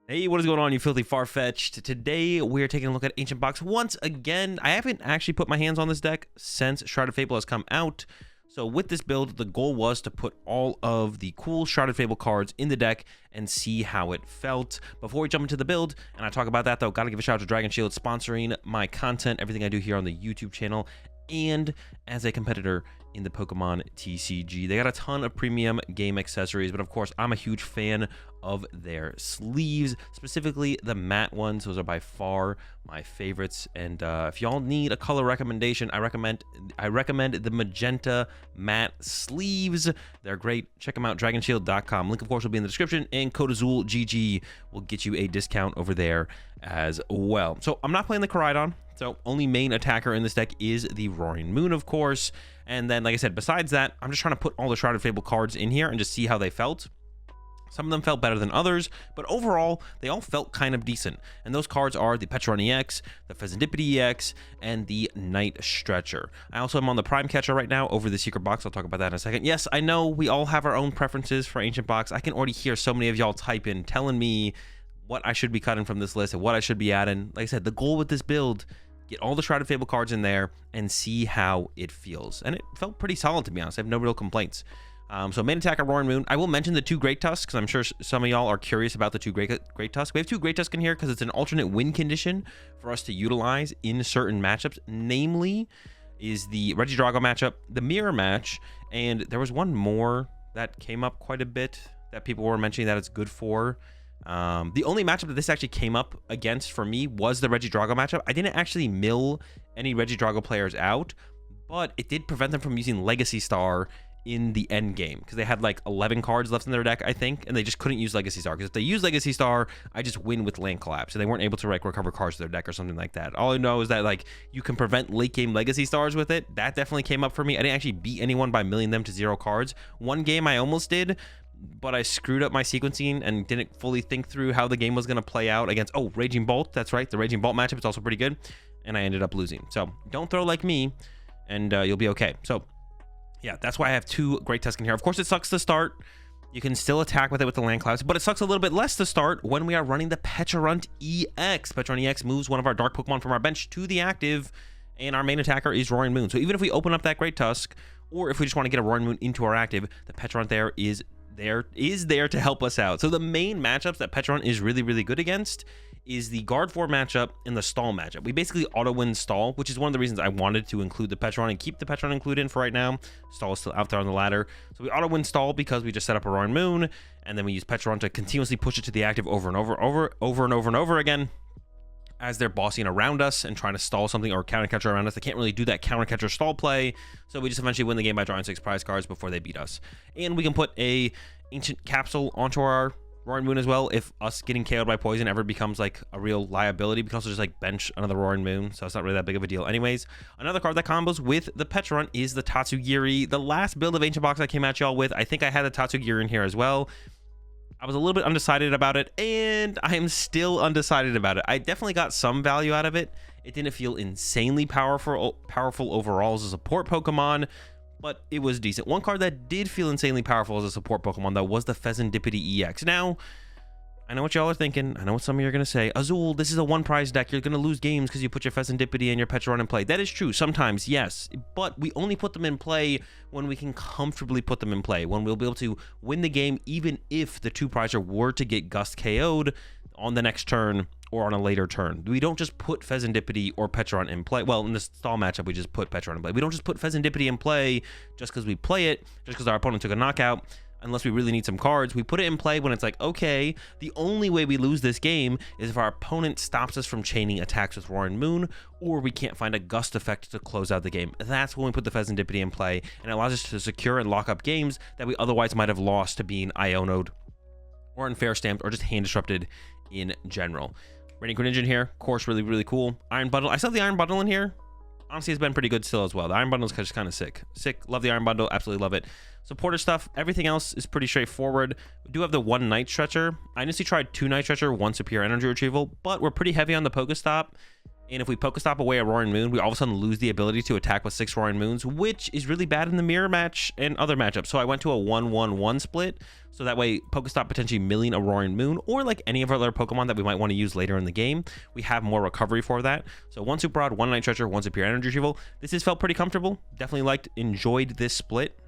Hey, what is going on, you filthy far-fetched? Today, we're taking a look at Ancient Box once again. I haven't actually put my hands on this deck since Shrouded Fable has come out. So with this build, the goal was to put all of the cool Shrouded Fable cards in the deck and see how it felt. Before we jump into the build, and I talk about that though, gotta give a shout out to Dragon Shield sponsoring my content, everything I do here on the YouTube channel, and as a competitor in the Pokemon TCG. They got a ton of premium game accessories, but of course, I'm a huge fan of their sleeves, specifically the matte ones. Those are by far my favorites. And if y'all need a color recommendation, I recommend the magenta matte sleeves. They're great. Check them out, dragonshield.com. Link, of course, will be in the description, and code AzulGG will get you a discount over there as well. So I'm not playing the Koraidon, so only main attacker in this deck is the Roaring Moon, of course. And then, like I said, besides that, I'm just trying to put all the Shrouded Fable cards in here and just see how they felt. Some of them felt better than others, but overall, they all felt kind of decent. And those cards are the Petron EX, the Fezandipiti EX, and the Night Stretcher. I also am on the Prime Catcher right now over the Secret Box. I'll talk about that in a second. Yes, I know we all have our own preferences for Ancient Box. I can already hear so many of y'all type in telling me what I should be cutting from this list and what I should be adding. Like I said, the goal with this build, get all the Shrouded Fable cards in there and see how it feels. And it felt pretty solid, to be honest. I have no real complaints. So main attacker Roaring Moon. I will mention the two Great Tusks, because I'm sure some of y'all are curious about the two Great Tusks. We have two Great Tusks in here because it's an alternate win condition for us to utilize in certain matchups. Namely, is the Regidrago matchup, the Mirror match, and there was one more that came up quite a bit that people were mentioning that it's good for. The only matchup that this actually came up against for me was the Regidrago matchup. I didn't actually mill any Regidrago players out, but it did prevent them from using Legacy Star in the end game, because they had like 11 cards left in their deck, I think, and they just couldn't use Legacy Star, because if they use Legacy Star, I just win with Land Collapse, and they weren't able to like recover cards to their deck or something like that. All I know is that like you can prevent late game Legacy Stars with it. That definitely came up for me. I didn't actually beat anyone by milling them to 0 cards. One game I almost did, but I screwed up my sequencing and didn't fully think through how the game was going to play out against, oh, Raging Bolt. That's right, the Raging Bolt matchup is also pretty good, and I ended up losing. So don't throw like me, and you'll be okay. So yeah, that's why I have two Great Tusks in here. Of course, it sucks to start. You can still attack with it with the Land Collapse, but it sucks a little bit less to start when we are running the Petron EX. Petron EX moves one of our Dark Pokemon from our bench to the active, and our main attacker is Roaring Moon. So even if we open up that Great Tusk, or if we just want to get a Roaring Moon into our active, the Petron there is there to help us out. So the main matchups that Petron is really, really good against is the Guard 4 matchup and the Stall matchup. We basically auto-win Stall, which is one of the reasons I wanted to include the Petron and keep the Petron included in for right now. Stall is still out there on the ladder. So we auto-win Stall because we just set up a Roaring Moon, and then we use Petron to continuously push it to the active over and over again as they're bossing around us and trying to stall something or counter catcher around us. They can't really do that counter catcher stall play, so we just eventually win the game by drawing 6 prize cards before they beat us. And we can put a Ancient Capsule onto our Roaring Moon as well if us getting KO'd by poison ever becomes like a real liability. We can also just like bench another Roaring Moon, so it's not really that big of a deal. Anyways, another card that combos with the Petron is the Tatsugiri. The last build of Ancient Box I came at y'all with, I think I had the Tatsugiri in here as well. I was a little bit undecided about it, and I am still undecided about it. I definitely got some value out of it. It didn't feel insanely powerful overall as a support Pokemon, but it was decent. One card that did feel insanely powerful as a support Pokemon, though, was the Fezandipiti EX. Now, I know what y'all are thinking. I know what some of you are going to say. Azul, this is a one-prize deck. You're going to lose games because you put your Fezandipiti and your Petron in play. That is true. Sometimes, yes. But we only put them in play when we can comfortably put them in play. When we'll be able to win the game, even if the 2-prizer were to get Gust KO'd on the next turn or on a later turn. We don't just put Fezandipiti or Petron in play. Well, in the Stall matchup, we just put Petron in play. We don't just put Fezandipiti in play just because we play it, just because our opponent took a knockout. Unless we really need some cards, we put it in play when it's like, okay, the only way we lose this game is if our opponent stops us from chaining attacks with Roaring Moon, or we can't find a Gust effect to close out the game. That's when we put the Fezandipiti in play, and it allows us to secure and lock up games that we otherwise might have lost to being Iono'd or unfair stamped or just hand disrupted in general. Radiant Greninja in here, of course, really, really cool. Iron Bundle, I still have the Iron Bundle in here. Honestly, it's been pretty good still as well. The Iron Bundle is just kind of sick. Love the Iron Bundle, absolutely love it. Supporter stuff, everything else is pretty straightforward. We do have the 1 Night Stretcher. I initially tried 2 Night Stretcher, 1 Superior Energy Retrieval, but we're pretty heavy on the Pokestop. And if we Pokestop away a Roaring Moon, we all of a sudden lose the ability to attack with 6 Roaring Moons, which is really bad in the mirror match and other matchups. So I went to a 1-1-1 split. So that way, Pokestop potentially milling a Roaring Moon, or like any of our other Pokemon that we might want to use later in the game. We have more recovery for that. So 1 Super Rod, 1 Night Stretcher, 1 Superior Energy Retrieval. This has felt pretty comfortable. Definitely enjoyed this split.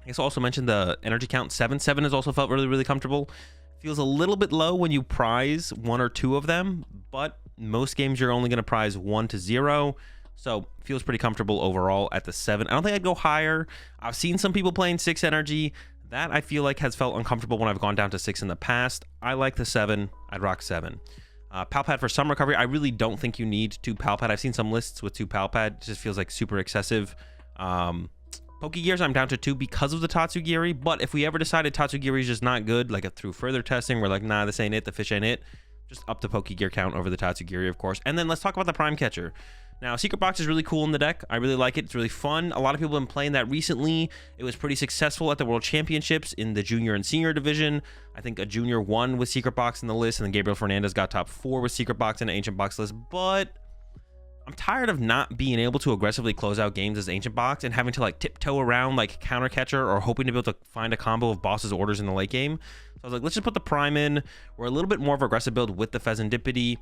I guess I also mentioned the energy count 7. 7 has also felt really, really comfortable. Feels a little bit low when you prize 1 or 2 of them, but most games you're only going to prize 1 to 0. So feels pretty comfortable overall at the 7. I don't think I'd go higher. I've seen some people playing 6 energy. That I feel like has felt uncomfortable when I've gone down to 6 in the past. I like the 7. I'd rock 7. Palpad for some recovery. I really don't think you need 2 Palpad. I've seen some lists with 2 Palpad. It just feels like super excessive. Pokegears, I'm down to 2 because of the Tatsugiri, but if we ever decided Tatsugiri is just not good, like through further testing, we're like, nah, this ain't it, the fish ain't it, just up the Pokegear count over the Tatsugiri, of course. And then let's talk about the Prime Catcher. Now, Secret Box is really cool in the deck. I really like it. It's really fun. A lot of people have been playing that recently. It was pretty successful at the World Championships in the Junior and Senior division. I think a Junior won with Secret Box in the list, and then Gabriel Fernandez got top 4 with Secret Box in an Ancient Box list, but I'm tired of not being able to aggressively close out games as Ancient Box and having to like tiptoe around like Counter Catcher or hoping to be able to find a combo of Boss's orders in the late game. So I was like, let's just put the Prime in. We're a little bit more of an aggressive build with the Fezandipiti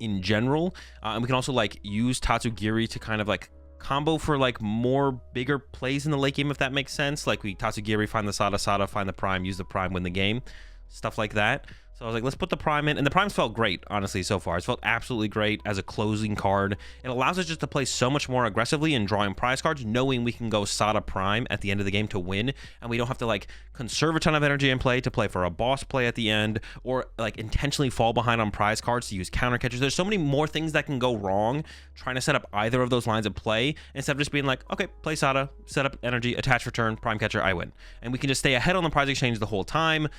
in general. And we can also like use Tatsugiri to kind of like combo for like more bigger plays in the late game, if that makes sense. Like we Tatsugiri, find the Sada, find the Prime, use the Prime, win the game. Stuff like that. So I was like, let's put the Prime in. And the Primes felt great, honestly, so far. It's felt absolutely great as a closing card. It allows us just to play so much more aggressively in drawing prize cards, knowing we can go Sada Prime at the end of the game to win. And we don't have to, like, conserve a ton of energy in play to play for a boss play at the end, or, like, intentionally fall behind on prize cards to use counter catchers. There's so many more things that can go wrong trying to set up either of those lines of play, instead of just being like, okay, play Sada, set up energy, attach return, Prime Catcher, I win. And we can just stay ahead on the prize exchange the whole time,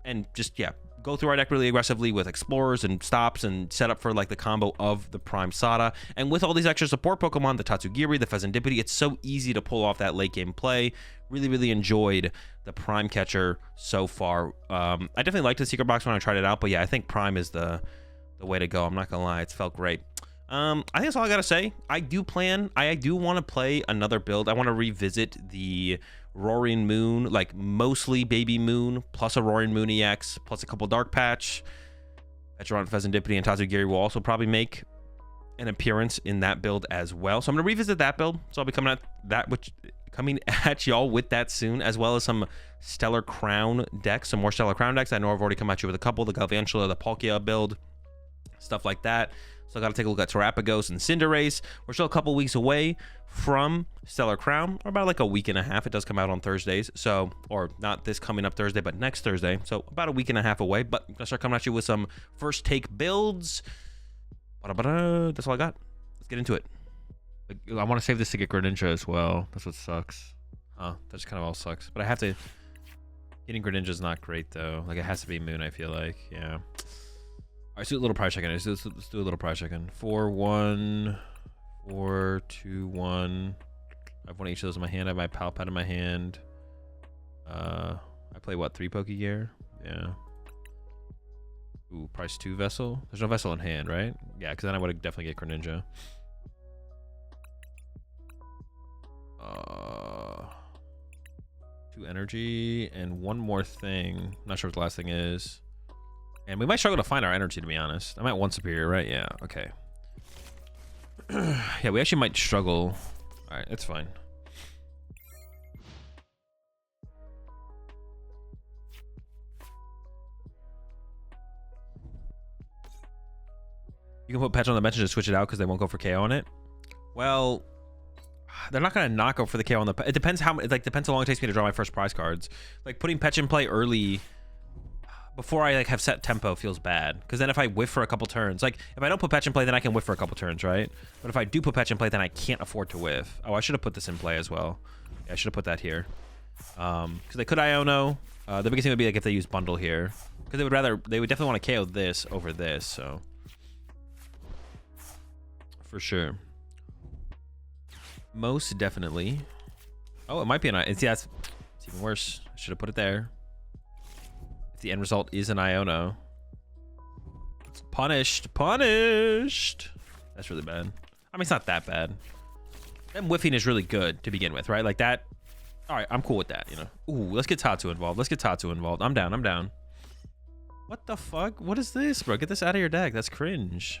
and just, yeah, go through our deck really aggressively with explorers and stops and set up for like the combo of the Prime Sada. And with all these extra support Pokemon, the Tatsugiri, the Fezandipiti, it's so easy to pull off that late game play. Really, really enjoyed the Prime Catcher so far. I definitely liked the Secret Box when I tried it out, but yeah, I think Prime is the way to go. I'm not gonna lie, it's felt great. I think that's all I gotta say. I do want to play another build. I want to revisit the Roaring Moon, like mostly Baby Moon, plus a Roaring Moon EX, plus a couple Dark Patch. Petron, Fezandipiti, and Tatsugiri will also probably make an appearance in that build as well. So I'm gonna revisit that build. So I'll be coming at y'all with that soon, as well as some Stellar Crown decks, some more Stellar Crown decks. I know I've already come at you with a couple, the Galvantula, the Palkia build, stuff like that. So I got to take a look at Terapagos and Cinderace. We're still a couple weeks away from Stellar Crown, or about like a week and a half. It does come out on Thursdays, so, or not this coming up Thursday, but next Thursday. So about a week and a half away. But I'm gonna start coming at you with some first take builds. That's all I got. Let's get into it. I want to save this to get Greninja as well. That's what sucks. That just kind of all sucks. But I have to. Getting Greninja is not great though. Like it has to be Moon, I feel like. Yeah. All right, let's do a little prize check-in. Let's do a little prize check-in. 4-1, 4-2-1. I have one of each of those in my hand. I have my Palpad in my hand. I play what, 3 Pokegear? Yeah. Ooh, price 2 Vessel. There's no Vessel in hand, right? Yeah, because then I would definitely get Greninja. 2 energy and one more thing. Not sure what the last thing is. And we might struggle to find our energy, to be honest. I'm at 1 superior, right? Yeah, okay. Yeah, we actually might struggle. All right, it's fine. You can put Patch on the bench and just switch it out because they won't go for KO on it. Well, they're not gonna knock up for the KO on the. It depends how. It like depends how long it takes me to draw my first prize cards. Like putting Patch in play early, before I like have set tempo, feels bad. Because then if I whiff for a couple turns, like if I don't put Patch in play, then I can whiff for a couple turns, right? But if I do put Patch in play, then I can't afford to whiff. Oh, I should have put this in play as well. Yeah, I should have put that here. Because they could Iono. The biggest thing would be like if they use Bundle here, because they would definitely want to KO this over this. So for sure, most definitely. Oh, it might be an. It's even worse. I should have put it there. If the end result is an Iono. Punished. That's really bad. I mean, it's not that bad. Them whiffing is really good to begin with, right? Like that. All right, I'm cool with that, you know. Ooh, let's get Tatsu involved. Let's get Tatsu involved. I'm down. I'm down. What the fuck? What is this, bro? Get this out of your deck. That's cringe.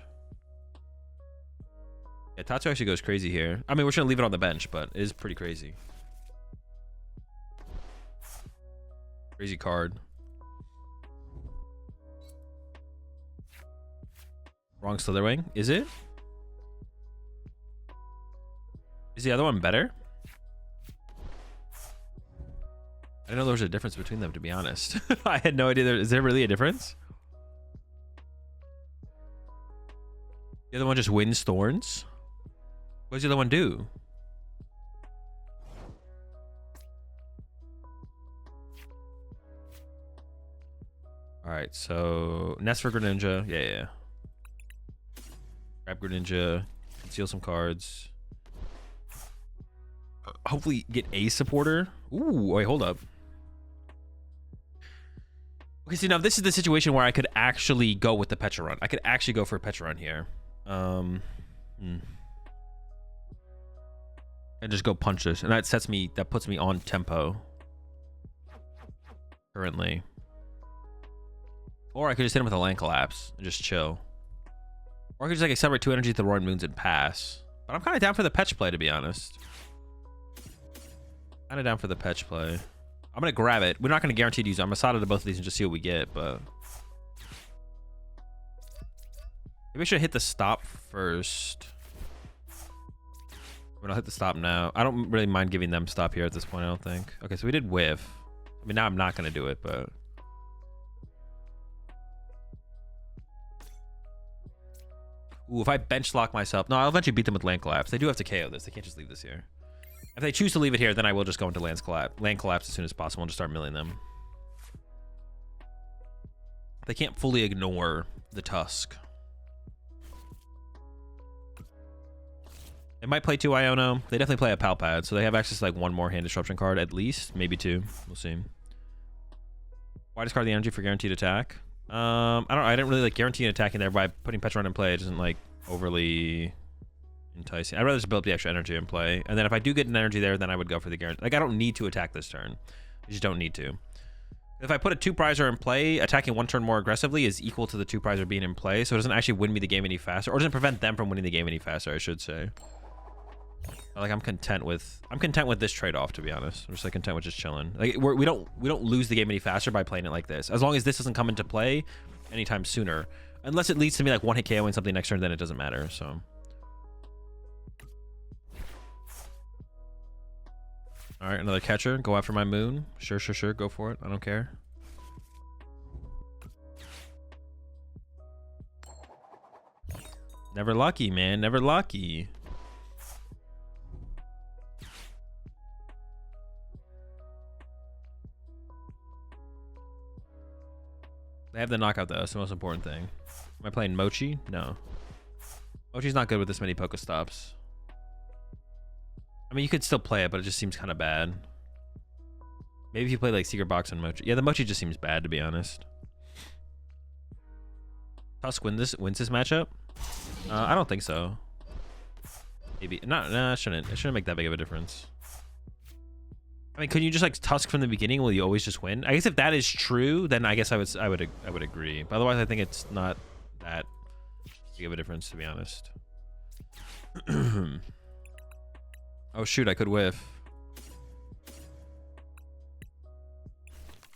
Yeah, Tatsu actually goes crazy here. I mean, we're just gonna leave it on the bench, but it is pretty crazy. Crazy card. Wrong Slitherwing. Is it? Is the other one better? I didn't know there was a difference between them, to be honest. I had no idea. Is there really a difference? The other one just wins thorns? What does the other one do? All right, so Nest for Greninja. Yeah. Grab Greninja. Conceal some cards. Hopefully get a supporter. Ooh, wait, hold up. Okay, see, now this is the situation where I could actually go with the Petra Run. I could actually go for a Petra Run here. And just go punch this. And that puts me on tempo. Currently. Or I could just hit him with a land collapse and just chill. Or I could just like accelerate 2 energy to the Roaring Moons and pass. But I'm kind of down for the Petch play, to be honest. Kind of down for the Petch play. I'm going to grab it. We're not going to guarantee to use it. I'm going to side to both of these and just see what we get, but... Maybe I should hit the stop first. I'm going to hit the stop now. I don't really mind giving them stop here at this point, I don't think. Okay, so we did whiff. I mean, now I'm not going to do it, but... Ooh, if I bench lock myself... No, I'll eventually beat them with land collapse. They do have to KO this. They can't just leave this here. If they choose to leave it here, then I will just go into land collapse as soon as possible and just start milling them. They can't fully ignore the Tusk. They might play 2 Iono. They definitely play a Palpad, so they have access to like 1 more hand disruption card at least, maybe 2. We'll see. Why discard the energy for guaranteed attack? I didn't really like guaranteed attack in there by putting Petron in play. It doesn't like overly enticing. I'd rather just build up the extra energy in play. And then if I do get an energy there, then I would go for the guarantee. Like, I don't need to attack this turn. I just don't need to. If I put a 2-prizer in play, attacking 1 turn more aggressively is equal to the 2-prizer being in play. So it doesn't actually win me the game any faster. Or doesn't prevent them from winning the game any faster, I should say. Like, I'm content with this trade-off, to be honest. I'm just like content with just chilling. Like, we don't lose the game any faster by playing it like this. As long as this doesn't come into play anytime sooner. Unless it leads to me like 1-hit KOing something next turn, then it doesn't matter, so... All right, another catcher. Go after my moon. Sure. Go for it. I don't care. Never lucky, man. Never lucky. They have the knockout, though. That's the most important thing. Am I playing Mochi? No. Mochi's not good with this many Pokestops. I mean, you could still play it, but it just seems kind of bad. Maybe if you play like Secret Box and Mochi. Yeah, the Mochi just seems bad, to be honest. Tusk wins this matchup? I don't think so. Maybe. Nah, it shouldn't. It shouldn't make that big of a difference. I mean, could you just like Tusk from the beginning? Will you always just win? I guess if that is true, then I guess I would agree. But otherwise, I think it's not that big of a difference, to be honest. Oh shoot, I could whiff.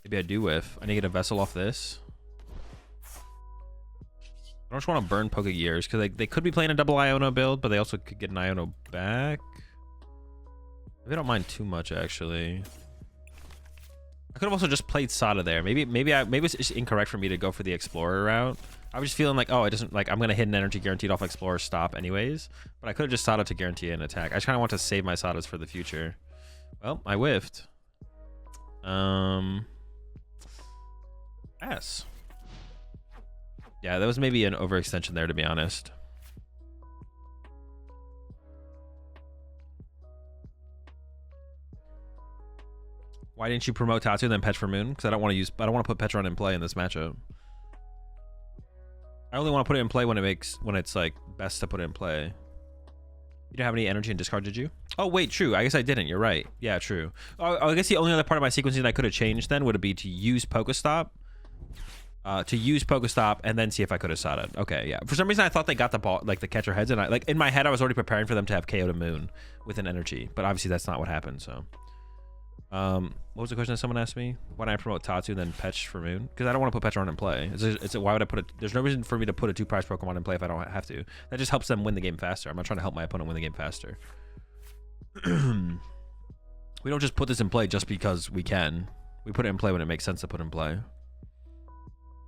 Maybe I do whiff. I need to get a vessel off this. I don't just want to burn Pokegears because they could be playing a double Iono build, but they also could get an Iono back. Maybe I don't mind too much, actually. I could have also just played Sada there. Maybe it's just incorrect for me to go for the Explorer route. I was just feeling like, oh, it doesn't, like, I'm going to hit an energy guaranteed off Explorer stop anyways. But I could have just Sada to guarantee an attack. I just kind of want to save my Sadas for the future. Well, I whiffed. Pass. Yeah, that was maybe an overextension there, to be honest. Why didn't you promote Tatsu and then Petch for Moon? Because I don't want to put Petron in play in this matchup. I only want to put it in play when it's like best to put it in play. You didn't have any energy in discard, did you? Oh wait, true. I guess I didn't. You're right. Yeah, true. Oh, I guess the only other part of my sequencing that I could have changed then would be to use Pokestop. And then see if I could have Sada. Okay, yeah. For some reason, I thought they got the ball, like the catcher heads, and in my head, I was already preparing for them to have KO to Moon with an energy, but obviously that's not what happened. So, what was the question that someone asked me? Why don't I promote Tatsu then Petch for Moon? Because I don't want to put Petch on in play. Why would I put it? There's no reason for me to put a 2-prize Pokemon in play if I don't have to. That just helps them win the game faster. I'm not trying to help my opponent win the game faster. We don't just put this in play just because we can. We put it in play when it makes sense to put in play.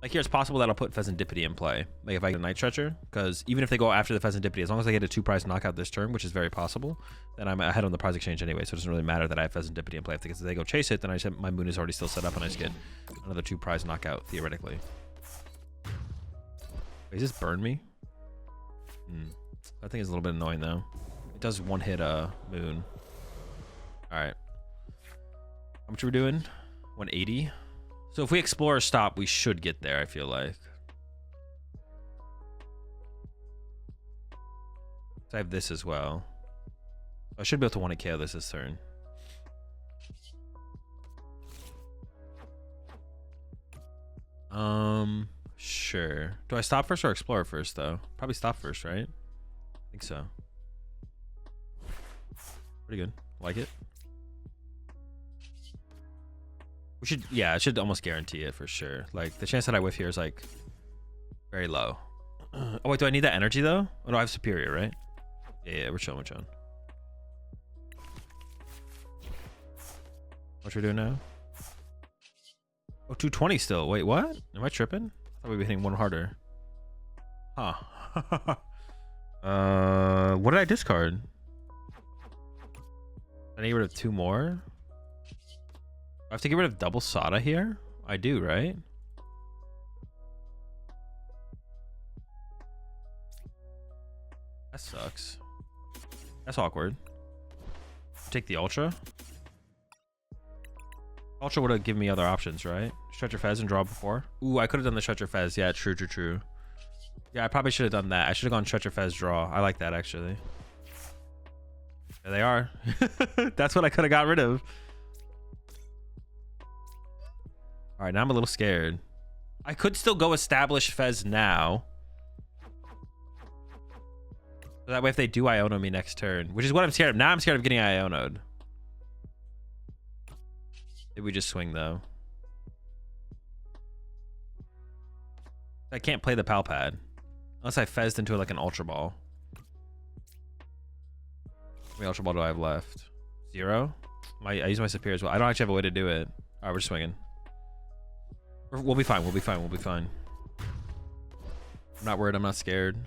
Like here, it's possible that I'll put Fezandipiti in play. Like if I get a Night Stretcher, because even if they go after the Fezandipiti, as long as I get a 2-prize knockout this turn, which is very possible, then I'm ahead on the prize exchange anyway. So it doesn't really matter that I have Fezandipiti in play. If they go chase it, then my Moon is already still set up, and I just get another 2-prize knockout theoretically. Wait, does this burn me? That thing is a little bit annoying though. It does one hit Moon. All right. How much are we doing? 180. So if we explore or stop, we should get there, I feel like. So I have this as well. I should be able to 1 KO this turn. Sure. Do I stop first or explore first, though? Probably stop first, right? I think so. Pretty good. Like it. We should, yeah, I should almost guarantee it for sure. Like, the chance that I whiff here is, like, very low. Oh, wait, do I need that energy, though? Oh, no, I have Superior, right? Yeah, we're chilling, What we're doing now? Oh, 220 still. Wait, what? Am I tripping? I thought we'd be hitting one harder. Huh. What did I discard? I need rid of 2 more? I have to get rid of double Sada here? I do, right? That sucks. That's awkward. Take the Ultra. Ultra would have given me other options, right? Stretcher Fez and draw before. Ooh, I could have done the Stretcher Fez. Yeah, true. Yeah, I probably should have done that. I should have gone Stretcher Fez draw. I like that, actually. There they are. That's what I could have got rid of. All right, now I'm a little scared. I could still go establish Fez now. So that way if they do Iono me next turn, which is what I'm scared of. Now I'm scared of getting Iono'd. Maybe we just swing, though. I can't play the Pal Pad. Unless I Fezzed into like an Ultra Ball. How many Ultra Ball do I have left? 0? I use my Superior as well. I don't actually have a way to do it. All right, we're swinging. We'll be fine. We'll be fine. I'm not worried. I'm not scared.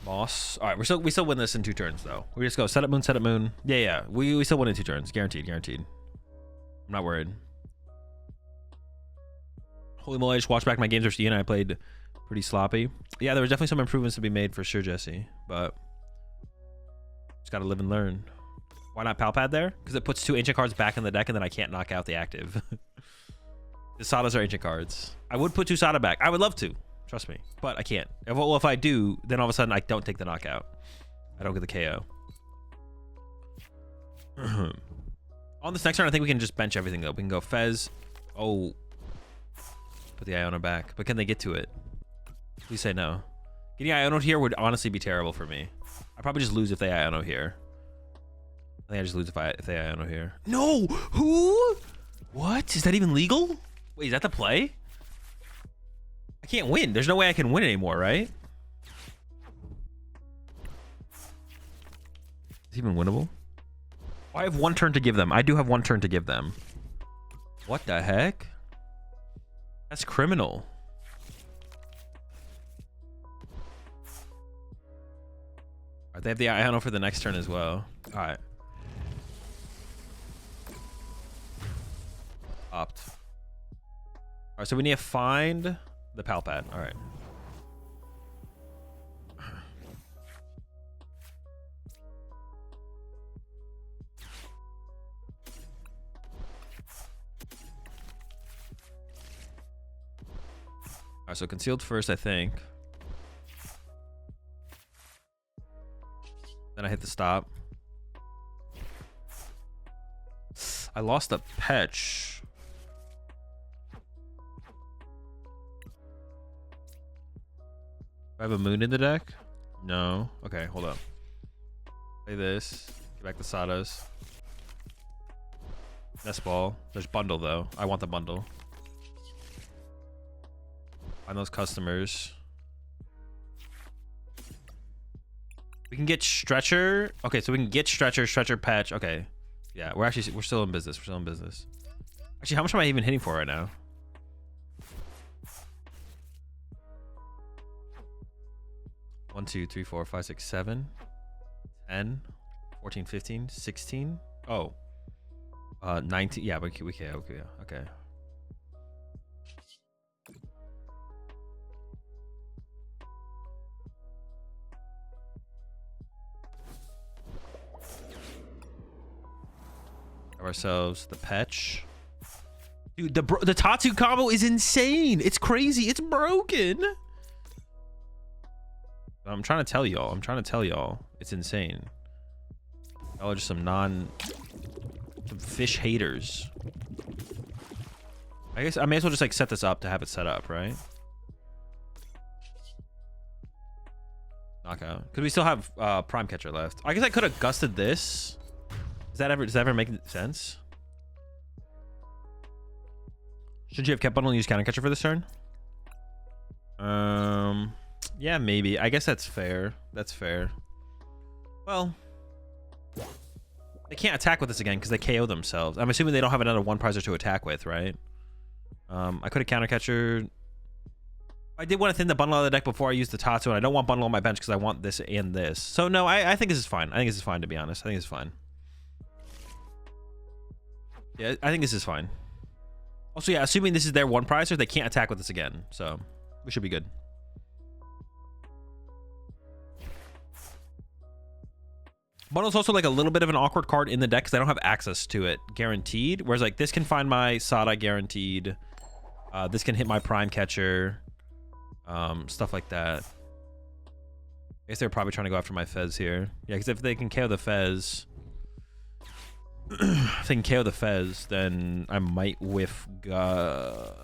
Moss. All right, we still win this in 2 turns though. We just go set up Moon. Yeah. We still win in 2 turns. Guaranteed. I'm not worried. Holy moly! I just watched back my games versus Ian. I played pretty sloppy. Yeah, there was definitely some improvements to be made for sure, Jesse. But just gotta live and learn. Why not Pal Pad there? Because it puts 2 ancient cards back in the deck and then I can't knock out the active. The Sadas are ancient cards. I would put 2 Sada back. I would love to. Trust me. But I can't. If I do, then all of a sudden I don't take the knockout. I don't get the KO. On this next turn, I think we can just bench everything though. We can go Fez. Oh. Put the Iono back. But can they get to it? Please say no. Getting Iono here would honestly be terrible for me. I'd probably just lose if they Iono here. I think I just lose if they Iono here. No! Who? What? Is that even legal? Wait, is that the play? I can't win. There's no way I can win anymore, right? Is it even winnable? Oh, I have 1 turn to give them. I do have 1 turn to give them. What the heck? That's criminal. All right, they have the Iono for the next turn as well. All right. Opt. All right, so we need to find the Pal Pad. All right. right, so concealed first, I think. Then I hit the stop. I lost a Petch. Do I have a Moon in the deck? No. Okay, hold up. Play this. Get back the Sadas. Nest Ball. There's bundle though. I want the bundle. Find those customers. We can get Stretcher. Okay, so we can get Stretcher Patch. Okay. Yeah, we're still in business. We're still in business. Actually, how much am I even hitting for right now? One, 2, 3, 4, 5, 6, 7, 10, 14, 15, 16. Oh. 19. Yeah, okay. Ourselves the Petch. Dude, the Tatsu combo is insane. It's crazy. It's broken. I'm trying to tell y'all. It's insane. Y'all are just some fish haters. I guess I may as well just like set this up to have it set up, right? Knockout. Because we still have Prime Catcher left. I guess I could have gusted this. Does that ever make sense? Should you have kept bundle and use Counter Catcher for this turn? Yeah, maybe. I guess that's fair. That's fair. Well, they can't attack with this again because they KO themselves. I'm assuming they don't have another one prizer to attack with, right? I could have Counter Catcher. I did want to thin the bundle out of the deck before I used the Tatsu, and I don't want bundle on my bench because I want this and this. So no, I think this is fine. I think this is fine, to be honest. I think it's fine. Yeah, I think this is fine. Also, yeah, assuming this is their one prizer, they can't attack with this again. So we should be good. Bundle's also like a little bit of an awkward card in the deck because I don't have access to it guaranteed. Whereas like this can find my Sada guaranteed. This can hit my Prime Catcher. Stuff like that. I guess they're probably trying to go after my Fez here. Yeah, because if they can KO the Fez... if they can KO the Fez, then I might whiff... No,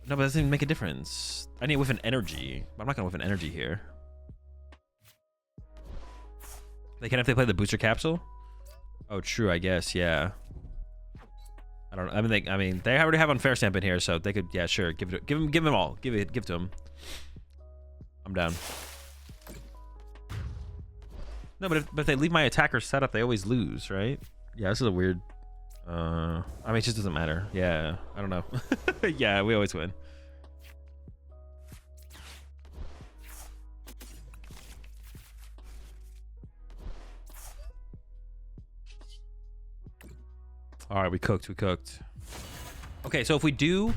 but that doesn't even make a difference. I need to whiff an energy. But I'm not going to whiff an energy here. They can if they play the booster capsule? Oh, true, I guess, yeah. I don't know. I mean, they already have Unfair Stamp in here, so they could, yeah, sure. Give them all. Give it to them. I'm down. No, but if they leave my attacker set up, they always lose, right? Yeah, this is a weird... I mean, it just doesn't matter. Yeah, I don't know. Yeah, we always win. All right, we cooked. Okay, so if we do...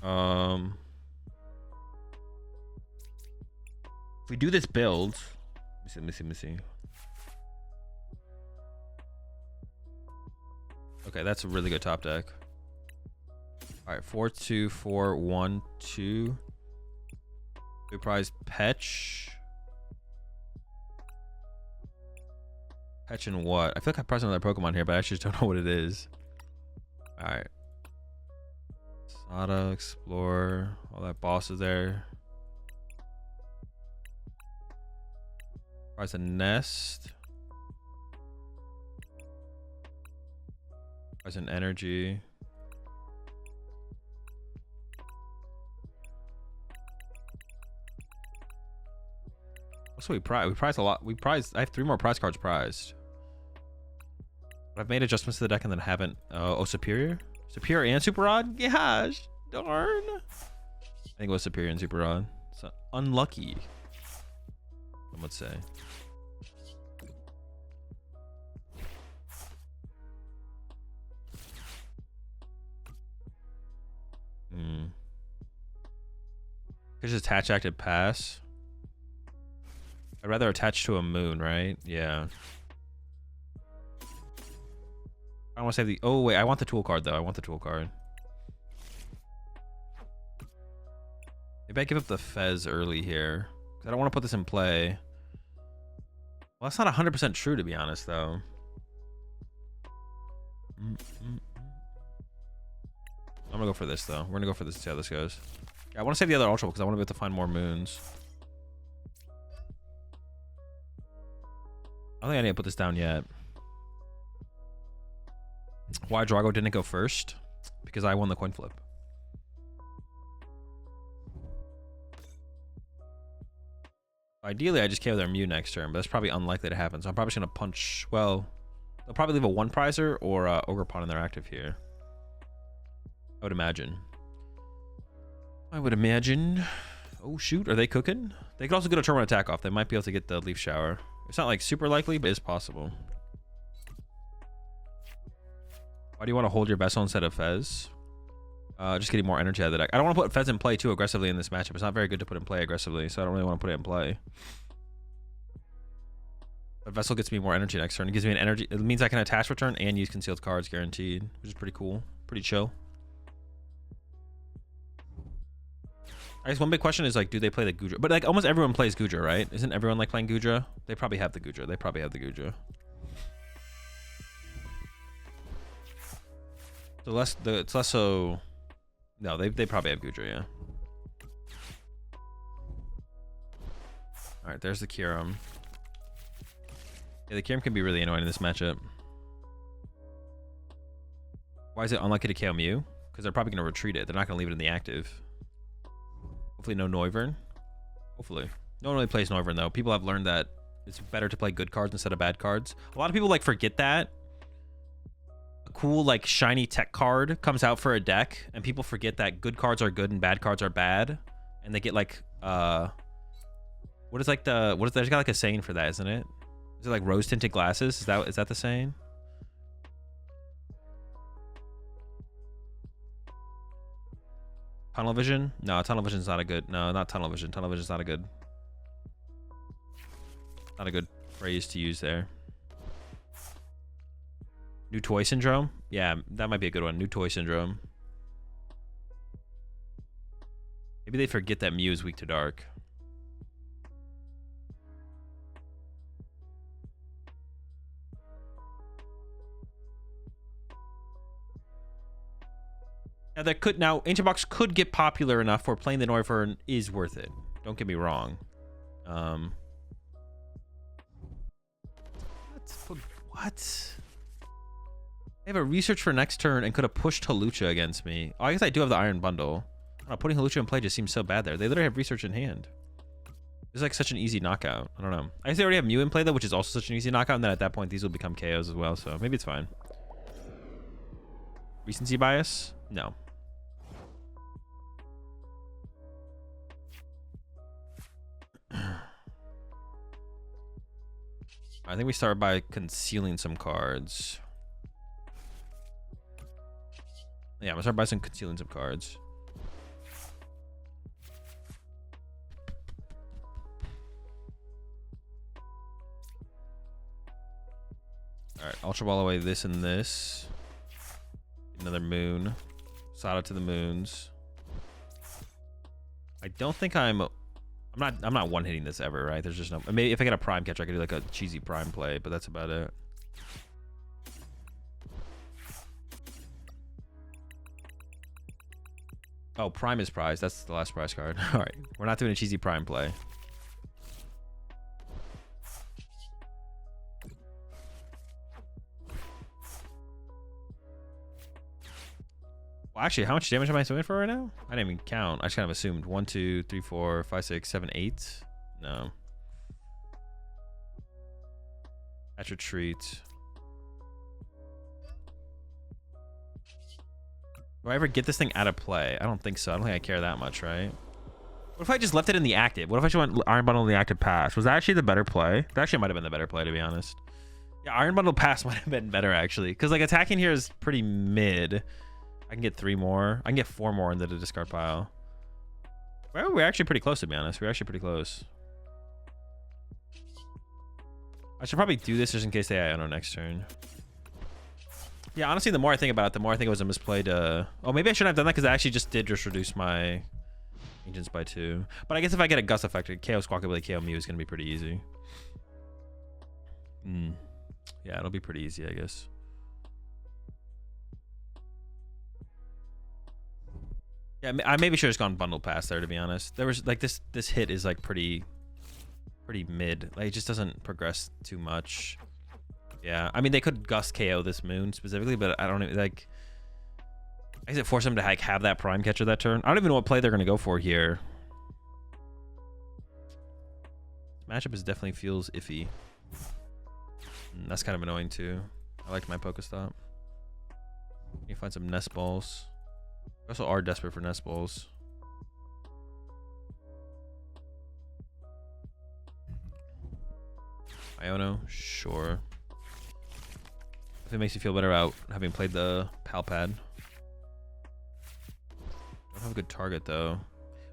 if we do this build... Let me see. Okay, that's a really good top deck. All right, 4-2-4-1-2. We prize Petch. Petch and what? I feel like I pressed another Pokemon here, but I actually just don't know what it is. All right. Sada, Explore, all that boss is there. Prize a Nest. Prize an Energy. Also, we prize a lot. I have 3 more prize cards prized. But I've made adjustments to the deck and then haven't. Oh, Superior? Superior and Super Rod? Gosh, darn. I think it was Superior and Super Rod. So unlucky, some would say. Could just attach active pass. I'd rather attach to a moon, right? Yeah. I don't want to save the... Oh, wait. I want the tool card, though. I want the tool card. Maybe I give up the Fez early here. I don't want to put this in play. Well, that's not 100% true, to be honest, though. I'm gonna go for this, though. We're gonna go for this and see how this goes. Yeah, I want to save the other Ultra because I want to be able to find more moons. I don't think I need to put this down yet. Why Drago didn't go first? Because I won the coin flip. Ideally, I just KO their Mew next turn, but that's probably unlikely to happen. So I'm probably just gonna punch. Well, they'll probably leave a one prizer or Ogre Pawn in their active here. I would imagine. Oh shoot, are they cooking? They could also get a turn one attack off. They might be able to get the Leaf Shower. It's not like super likely, but it's possible. Why do you want to hold your vessel instead of Fez? Just getting more energy out of the deck. I don't want to put Fez in play too aggressively in this matchup. It's not very good to put in play aggressively, so I don't really want to put it in play. But Vessel gets me more energy next turn. It gives me an energy. It means I can attach return and use concealed cards guaranteed, which is pretty cool. Pretty chill. I guess one big question is like, do they play the Gudra? But like almost everyone plays Gudra, right? Isn't everyone like playing Gudra? They probably have the Gudra. So it's less so. No, they probably have Gudra, yeah. All right, there's the Kyurem. Yeah, the Kyurem can be really annoying in this matchup. Why is it unlikely to KO Mew? Because they're probably going to retreat it. They're not going to leave it in the active. Hopefully no Noivern. Hopefully. No one really plays Noivern, though. People have learned that it's better to play good cards instead of bad cards. A lot of people like forget that. A cool like shiny tech card comes out for a deck and people forget that good cards are good and bad cards are bad, and they get like there's got like a saying for that, isn't it? Is it like rose tinted glasses? Is that the saying? Tunnel vision? No, tunnel vision's not a good. No, not tunnel vision. Tunnel vision's not a good phrase to use there. New toy syndrome? Yeah, that might be a good one. New toy syndrome. Maybe they forget that Mew is weak to dark. Now Ancient Box could get popular enough where playing the Noivern is worth it. Don't get me wrong. What? I have a research for next turn and could have pushed Halucha against me. Oh, I guess I do have the Iron Bundle. I don't know, putting Halucha in play just seems so bad there. They literally have research in hand. It's like such an easy knockout. I don't know. I guess they already have Mew in play though, which is also such an easy knockout, and then at that point these will become KOs as well, so maybe it's fine. Recency bias? No. I think we start by concealing some cards. Yeah, I'm gonna start by concealing some cards. Alright, Ultra Ball away this and this. Another moon. Sada to the moons. I don't think I'm not one hitting this ever, right? There's just no. Maybe if I get a prime catcher, I could do like a cheesy prime play, but that's about it. Oh, prime is prize. That's the last prize card. All right, we're not doing a cheesy prime play. Well, actually, how much damage am I doing for right now? I didn't even count. I just kind of assumed 1, 2, 3, 4, 5, 6, 7, 8. No. That's retreat. Do I ever get this thing out of play? I don't think so. I don't think I care that much, right? What if I just left it in the active? What if I just went Iron Bundle in the active pass? Was that actually the better play? That actually might have been the better play, to be honest. Yeah, Iron Bundle pass might have been better, actually. Because, like, attacking here is pretty mid. I can get 3 more. I can get 4 more into the discard pile. Well, we're actually pretty close, to be honest. We're actually pretty close. I should probably do this just in case they INO next turn. Yeah, honestly, the more I think about it, the more I think it was a misplay to... Oh, maybe I shouldn't have done that because I actually just reduce my Ancients by 2. But I guess if I get a Gust effect, KO Squawk with a KO Mew is going to be pretty easy. Yeah, it'll be pretty easy, I guess. Yeah, I maybe should have just gone bundle pass there, to be honest. There was like this hit is like pretty mid. Like it just doesn't progress too much. Yeah, I mean they could Gust KO this Moon specifically, but I don't even like. I guess it forced them to like have that Prime Catcher that turn. I don't even know what play they're gonna go for here. Matchup is definitely feels iffy. That's kind of annoying too. I like my Pokestop. You find some Nest Balls. We also are desperate for Nest Balls. Iono, sure. If it makes you feel better out having played the Palpad. Don't have a good target though.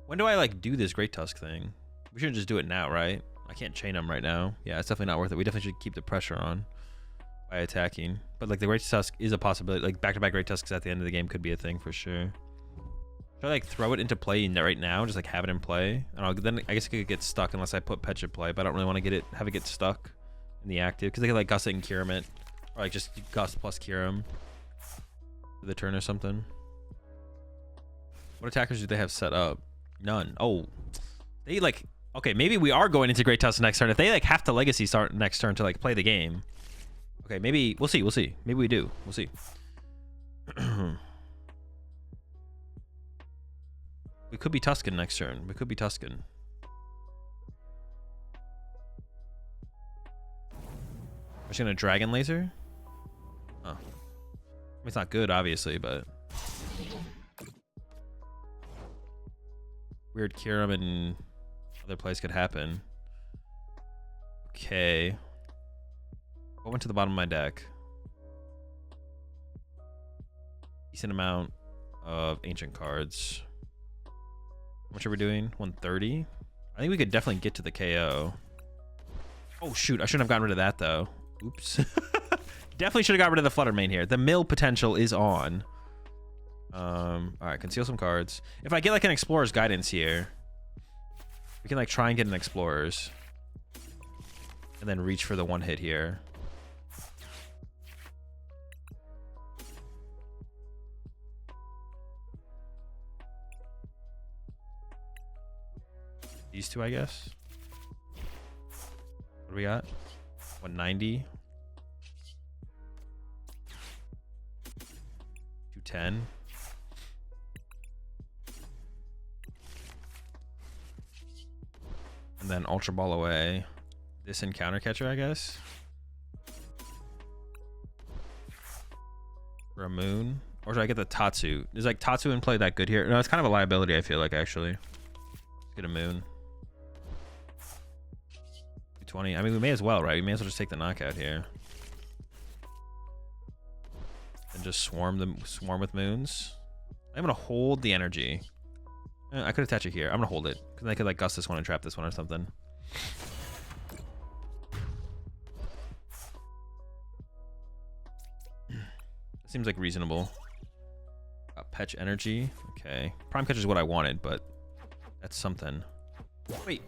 When do I like do this Great Tusk thing? We shouldn't just do it now, right? I can't chain them right now. Yeah, it's definitely not worth it. We definitely should keep the pressure on by attacking. But like the Great Tusk is a possibility. Like back-to-back Great Tusks at the end of the game could be a thing for sure. Should I like throw it into play right now? Just like have it in play? And then I guess it could get stuck unless I put Petch in play. But I don't really want to have it get stuck in the active because they could like Gust it and Cure it, or like just Gust plus Cure him for the turn or something. What attackers do they have set up? None. Oh, they like. Okay, maybe we are going into Great Tusk next turn. If they like have to Legacy start next turn to like play the game. Okay, maybe we'll see. We'll see. Maybe we do. We'll see. We could be Tuscan next turn. We could be Tuscan. We're just gonna Dragon Laser? Oh. I mean, it's not good, obviously, but... Weird Kyurem and other plays could happen. Okay. What went to the bottom of my deck? Decent amount of ancient cards. How much are we doing? 130? I think we could definitely get to the KO. Oh, shoot. I shouldn't have gotten rid of that, though. Oops. Definitely should have got rid of the Flutter Mane here. The mill potential is on. All right, conceal some cards. If I get, like, an Explorer's Guidance here, we can, like, try and get an Explorer's. And then reach for the one hit here. These two, I guess. What do we got? 190. 210. And then Ultra Ball away. This Encounter Catcher, I guess. For a Moon. Or should I get the Tatsu? Is like Tatsu in play that good here? No, it's kind of a liability, I feel like, actually. Let's get a Moon. 220. I mean, we may as well, right? We may as well just take the knockout here. And just swarm with moons. I'm gonna hold the energy. I could attach it here. I'm gonna hold it. Because I could like Gust this one and trap this one or something. Seems like reasonable. Petch energy. Okay. Prime Catcher is what I wanted, but that's something. Wait.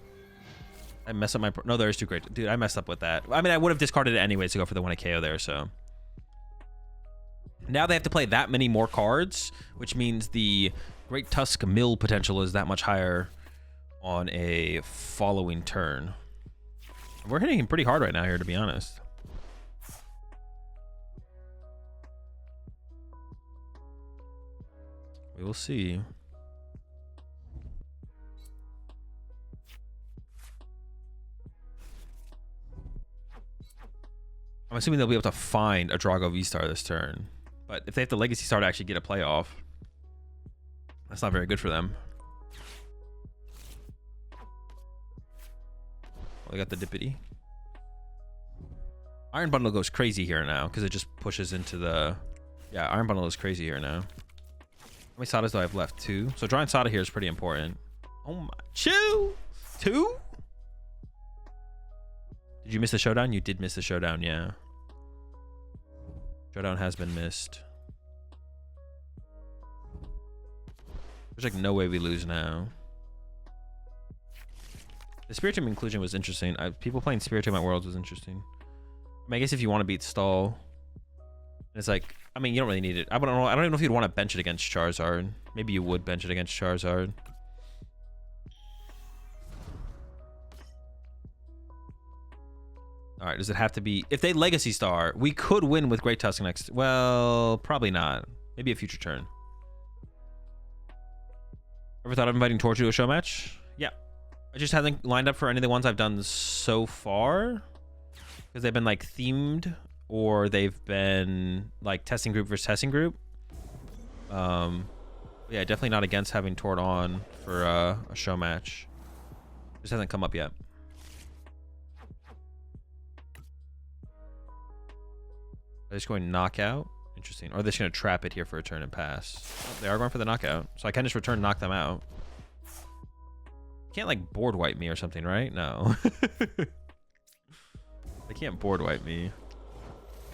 I messed up my... No, there's too great. Dude, I messed up with that. I mean, I would have discarded it anyways to go for the 1 KO there, so... Now they have to play that many more cards, which means the Great Tusk mill potential is that much higher on a following turn. We're hitting him pretty hard right now here, to be honest. We will see. I'm assuming they'll be able to find a Drago V-Star this turn. But if they have the Legacy Star to actually get a playoff, that's not very good for them. Well, they got the Dippity. Iron Bundle goes crazy here now because it just pushes into the... Yeah, Iron Bundle is crazy here now. How many Sadas do I have left? 2. So drawing Sada here is pretty important. Oh my... 2? Did you miss the showdown? You did miss the showdown, yeah. Showdown has been missed. There's like no way we lose now. The Spiritomb inclusion was interesting. People playing Spiritomb at Worlds was interesting. I mean, I guess if you want to beat Stall, it's like, I mean, you don't really need it. I don't know. I don't even know if you'd want to bench it against Charizard. Maybe you would bench it against Charizard. All right, does it have to be... If they Legacy Star, we could win with Great Tusk next... Well, probably not. Maybe a future turn. Ever thought of inviting Torch to a show match? Yeah. I just haven't lined up for any of the ones I've done so far. Because they've been, like, themed. Or they've been, like, testing group versus testing group. Yeah, definitely not against having Tort on for a show match. Just hasn't come up yet. Are they just going knockout? Interesting. Or are they just going to trap it here for a turn and pass? Oh, they are going for the knockout. So I can just return and knock them out. You can't, like, board wipe me or something, right? No. They can't board wipe me.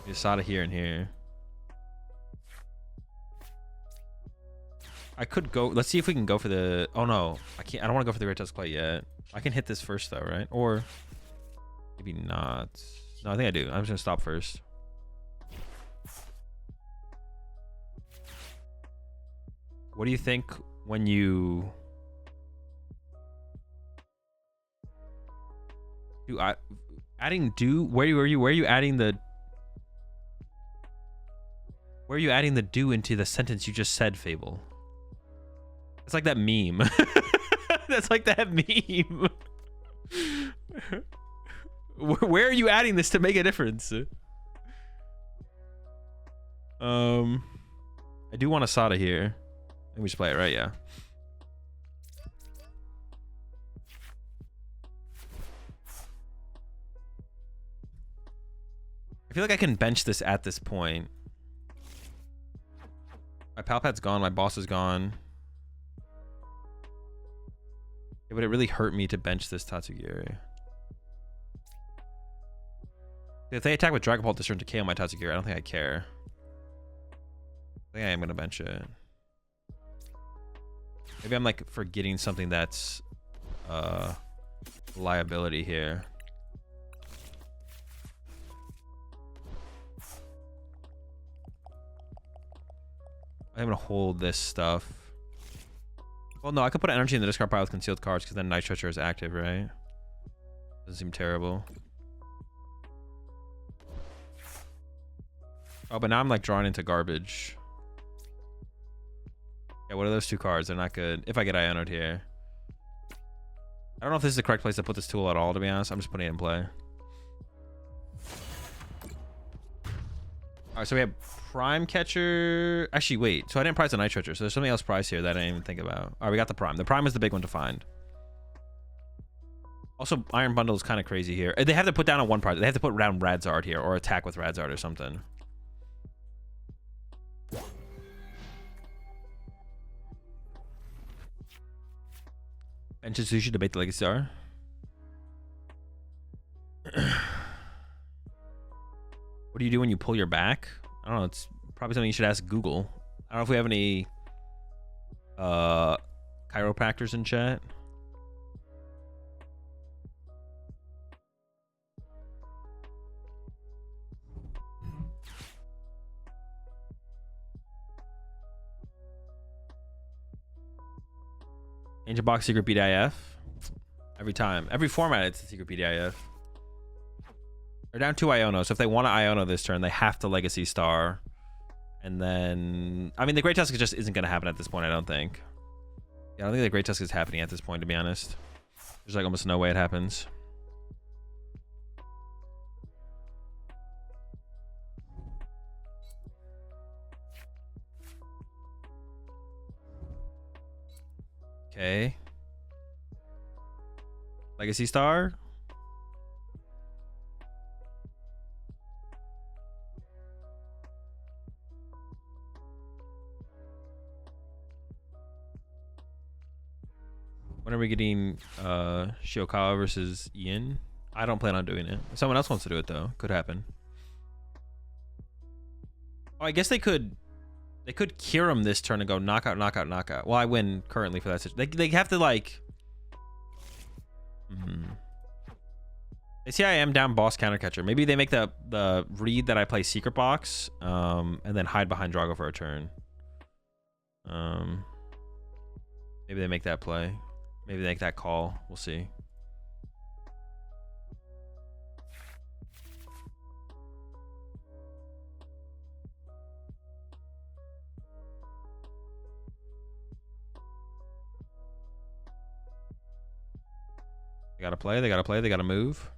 You just out of here and here. I could go... Let's see if we can go for the... Oh, no. I can't. I don't want to go for the Great Tusk play yet. I can hit this first, though, right? Or maybe not. No, I think I do. I'm just going to stop first. What do you think when you... Adding do... Where are you adding the... Where are you adding the do into the sentence you just said, Fable? It's like that meme. That's like that meme. Where are you adding this to make a difference? I do want a Sada here. I think we should play it, right? Yeah. I feel like I can bench this at this point. My Palpad's gone. My boss is gone. Would it really hurt me to bench this Tatsugiri? If they attack with Dragon Ball this turn to KO my Tatsugiri, I don't think I care. I think I am going to bench it. Maybe I'm like forgetting something that's liability here. I'm going to hold this stuff. Well, no, I could put energy in the discard pile with concealed cards because then Night Stretcher is active, right? Doesn't seem terrible. Oh, but now I'm like drawing into garbage. Yeah, what are those two cards? They're not good. If I get Ionoed here. I don't know if this is the correct place to put this tool at all, to be honest. I'm just putting it in play. Alright, so we have Prime Catcher. Actually, wait. So I didn't prize the Night Stretcher. So there's something else priced here that I didn't even think about. Alright, we got the Prime. The Prime is the big one to find. Also, Iron Bundle is kind of crazy here. They have to put down a one prize. They have to put down Radzard here or attack with Radzard or something. And Sushi debate the Legacy Star. What do you do when you pull your back? I don't know. It's probably something you should ask Google. I don't know if we have any chiropractors in chat. Ancient Box Secret PDIF. Every time. Every format it's a Secret PDIF. They're down 2 Iono, so if they want to Iono this turn, they have to Legacy Star. And then... I mean, the Great Tusk just isn't going to happen at this point, I don't think. Yeah, I don't think the Great Tusk is happening at this point, to be honest. There's like almost no way it happens. Okay. Legacy Star. When are we getting Shiokawa versus Ian? I don't plan on doing it. If someone else wants to do it though, could happen. Oh, I guess they could cure him this turn and go knockout, knockout, knockout. Well, I win currently for that situation. They have to like... They see I am down boss counter catcher. Maybe they make the read that I play secret box, and then hide behind Drago for a turn. Maybe they make that play. Maybe they make that call. We'll see. They gotta play. They gotta play. They gotta move.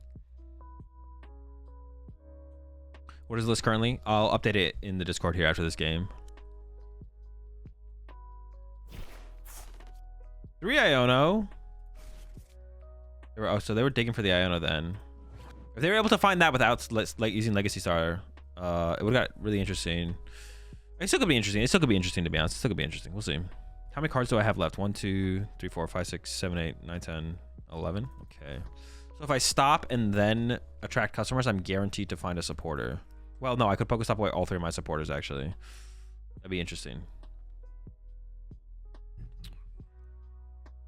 What is the list currently? I'll update it in the Discord here after this game. 3 Iono. So they were digging for the Iono then. If they were able to find that without like using Legacy Star, it would have got really interesting. It still could be interesting. It still could be interesting, to be honest. It still could be interesting. We'll see. How many cards do I have left? 1, 2, 3, 4, 5, 6, 7, 8, 9, 10, 11. Okay. So if I stop and then attract customers, I'm guaranteed to find a supporter. Well, no, I could Pokestop away all 3 of my supporters, actually. That'd be interesting.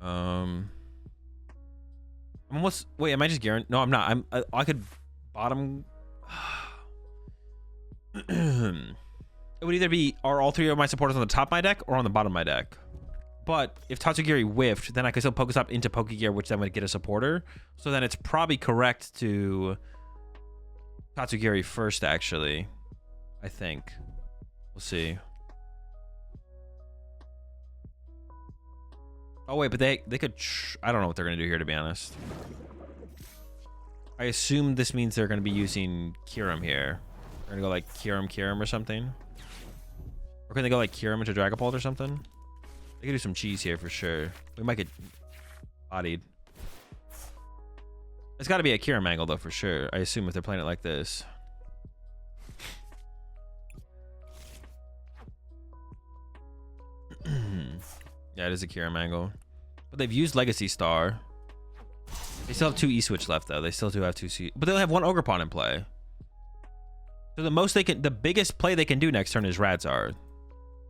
I'm almost... Wait, am I just guaranteed? No, I'm not. I could bottom... It would either be... Are all 3 of my supporters on the top of my deck or on the bottom of my deck? But if Tatsugiri whiffed, then I could still Pokestop into Pokegear, which then would get a supporter. So then it's probably correct to... Tatsugiri first, actually. I think. We'll see. Oh, wait, but they could... I don't know what they're going to do here, to be honest. I assume this means they're going to be using Kyurem here. They're going to go like Kyurem or something. Or can they go like Kyurem into Dragapult or something? They could do some cheese here for sure. We might get bodied. It's got to be a Kyurem angle, though, for sure. I assume if they're playing it like this. Yeah, it is a Kyurem angle. But they've used Legacy Star. They still have 2 E-Switch left, though. They still do have 2 C. But they'll have 1 Ogerpon in play. So the biggest play they can do next turn is Radzard.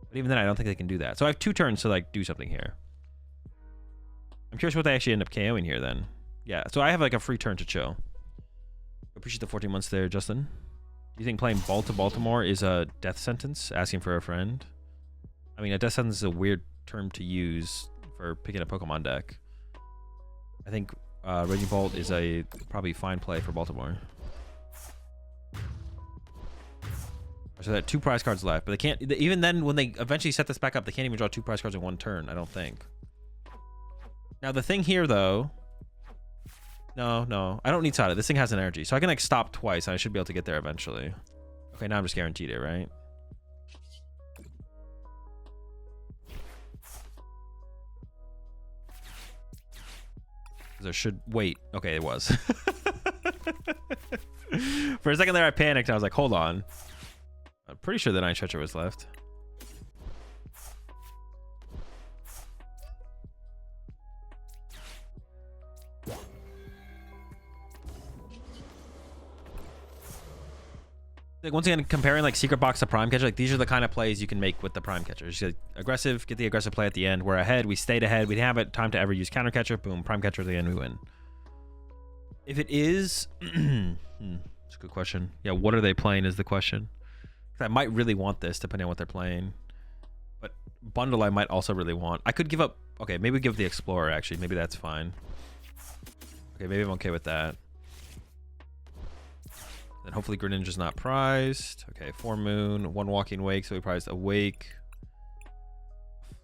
But even then, I don't think they can do that. So I have 2 turns to, like, do something here. I'm curious what they actually end up KOing here, then. Yeah, so I have, like, a free turn to chill. Appreciate the 14 months there, Justin. Do you think playing Ball to Baltimore is a death sentence? Asking for a friend? I mean, a death sentence is a weird term to use for picking a Pokemon deck. I think Raging Bolt is a probably fine play for Baltimore. So they have 2 prize cards left, but they can't... Even then, when they eventually set this back up, they can't even draw 2 prize cards in 1 turn, I don't think. Now, the thing here, though... No. I don't need Sada. This thing has an energy. So I can, like, stop twice, and I should be able to get there eventually. Okay, now I'm just guaranteed it, right? There should... Wait. Okay, it was. For a second there, I panicked. I was like, hold on. I'm pretty sure the 9 Stretcher was left. Like, once again, comparing like Secret Box to Prime Catcher, like these are the kind of plays you can make with the Prime Catcher. Just get aggressive, get the aggressive play at the end. We're ahead, we stayed ahead, we didn't have it time to ever use Counter Catcher. Boom, Prime Catcher at the end, we win. If it is, it's a good question. Yeah, what are they playing is the question. I might really want this depending on what they're playing, but Bundle I might also really want. I could give up. Okay, maybe give the Explorer actually. Maybe that's fine. Okay, maybe I'm okay with that. Then hopefully Greninja's not prized. Okay, 4 Moon, 1 Walking Wake, so we prized Awake,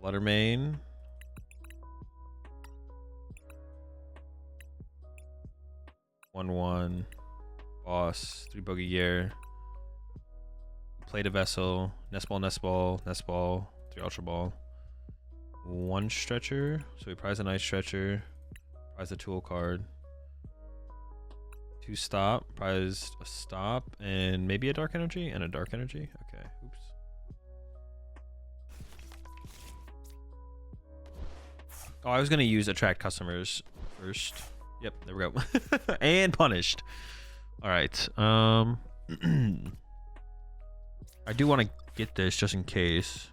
Fluttermane. One Boss, 3 Pokegear. Played a Vessel, Nest Ball, 3 Ultra Ball. 1 Stretcher, so we prize a nice Stretcher. Prize a Tool card. 2 Stop, prized a Stop, and maybe a Dark Energy, and a Dark Energy. Okay, oops. Oh, I was gonna use Attract Customers first. Yep, there we go. And punished. All right. I do want to get this just in case.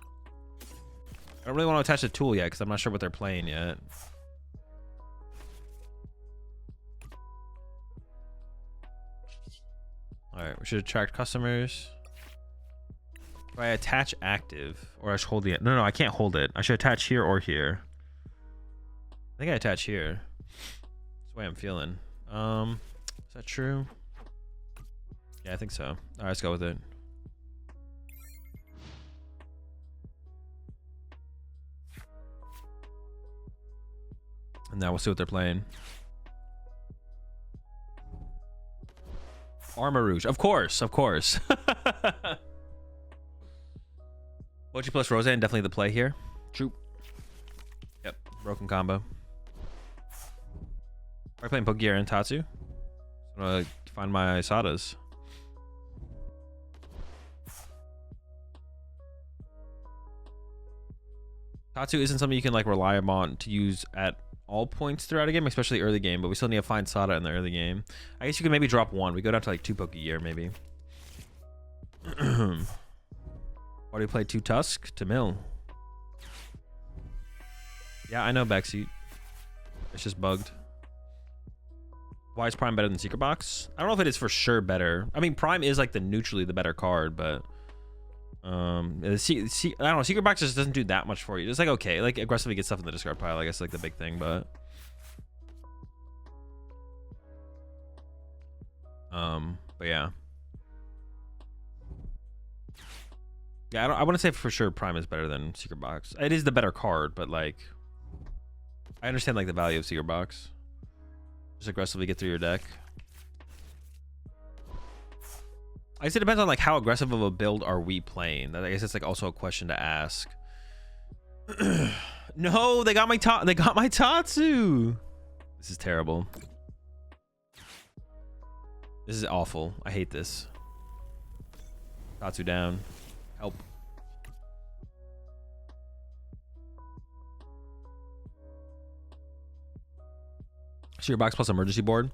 I don't really want to attach a tool yet because I'm not sure what they're playing yet. All right, we should attract customers. Do I attach active or I should hold the? No, I can't hold it. I should attach here or here. I think I attach here. That's the way I'm feeling. Is that true? Yeah, I think so. All right, let's go with it. And now we'll see what they're playing. Armor Rouge. Of course. Mochi plus Roseanne, definitely the play here. True. Yep. Broken combo. Are playing Pokegear and Tatsu? I'm gonna find my Sadas. Tatsu isn't something you can like rely on to use at all points throughout a game, especially early game, but we still need to find Sada in the early game. I guess you could maybe drop one. We go down to like 2 Pokegear maybe. Why do you play 2 Tusk to mill? Yeah, I know backseat. It's just bugged. Why is Prime better than Secret Box? I don't know if it is for sure better. I mean, Prime is like the neutrally the better card, but I don't know. Secret Box just doesn't do that much for you. It's like okay, like aggressively get stuff in the discard pile. I guess like the big thing, but yeah. Yeah, I wouldn't say for sure Prime is better than Secret Box. It is the better card, but like I understand like the value of Secret Box. Just aggressively get through your deck. I guess it depends on like how aggressive of a build are we playing. I guess it's like also a question to ask. No, they got my Tatsu. This is terrible. This is awful. I hate this. Tatsu down. Help. Secret Box plus emergency board.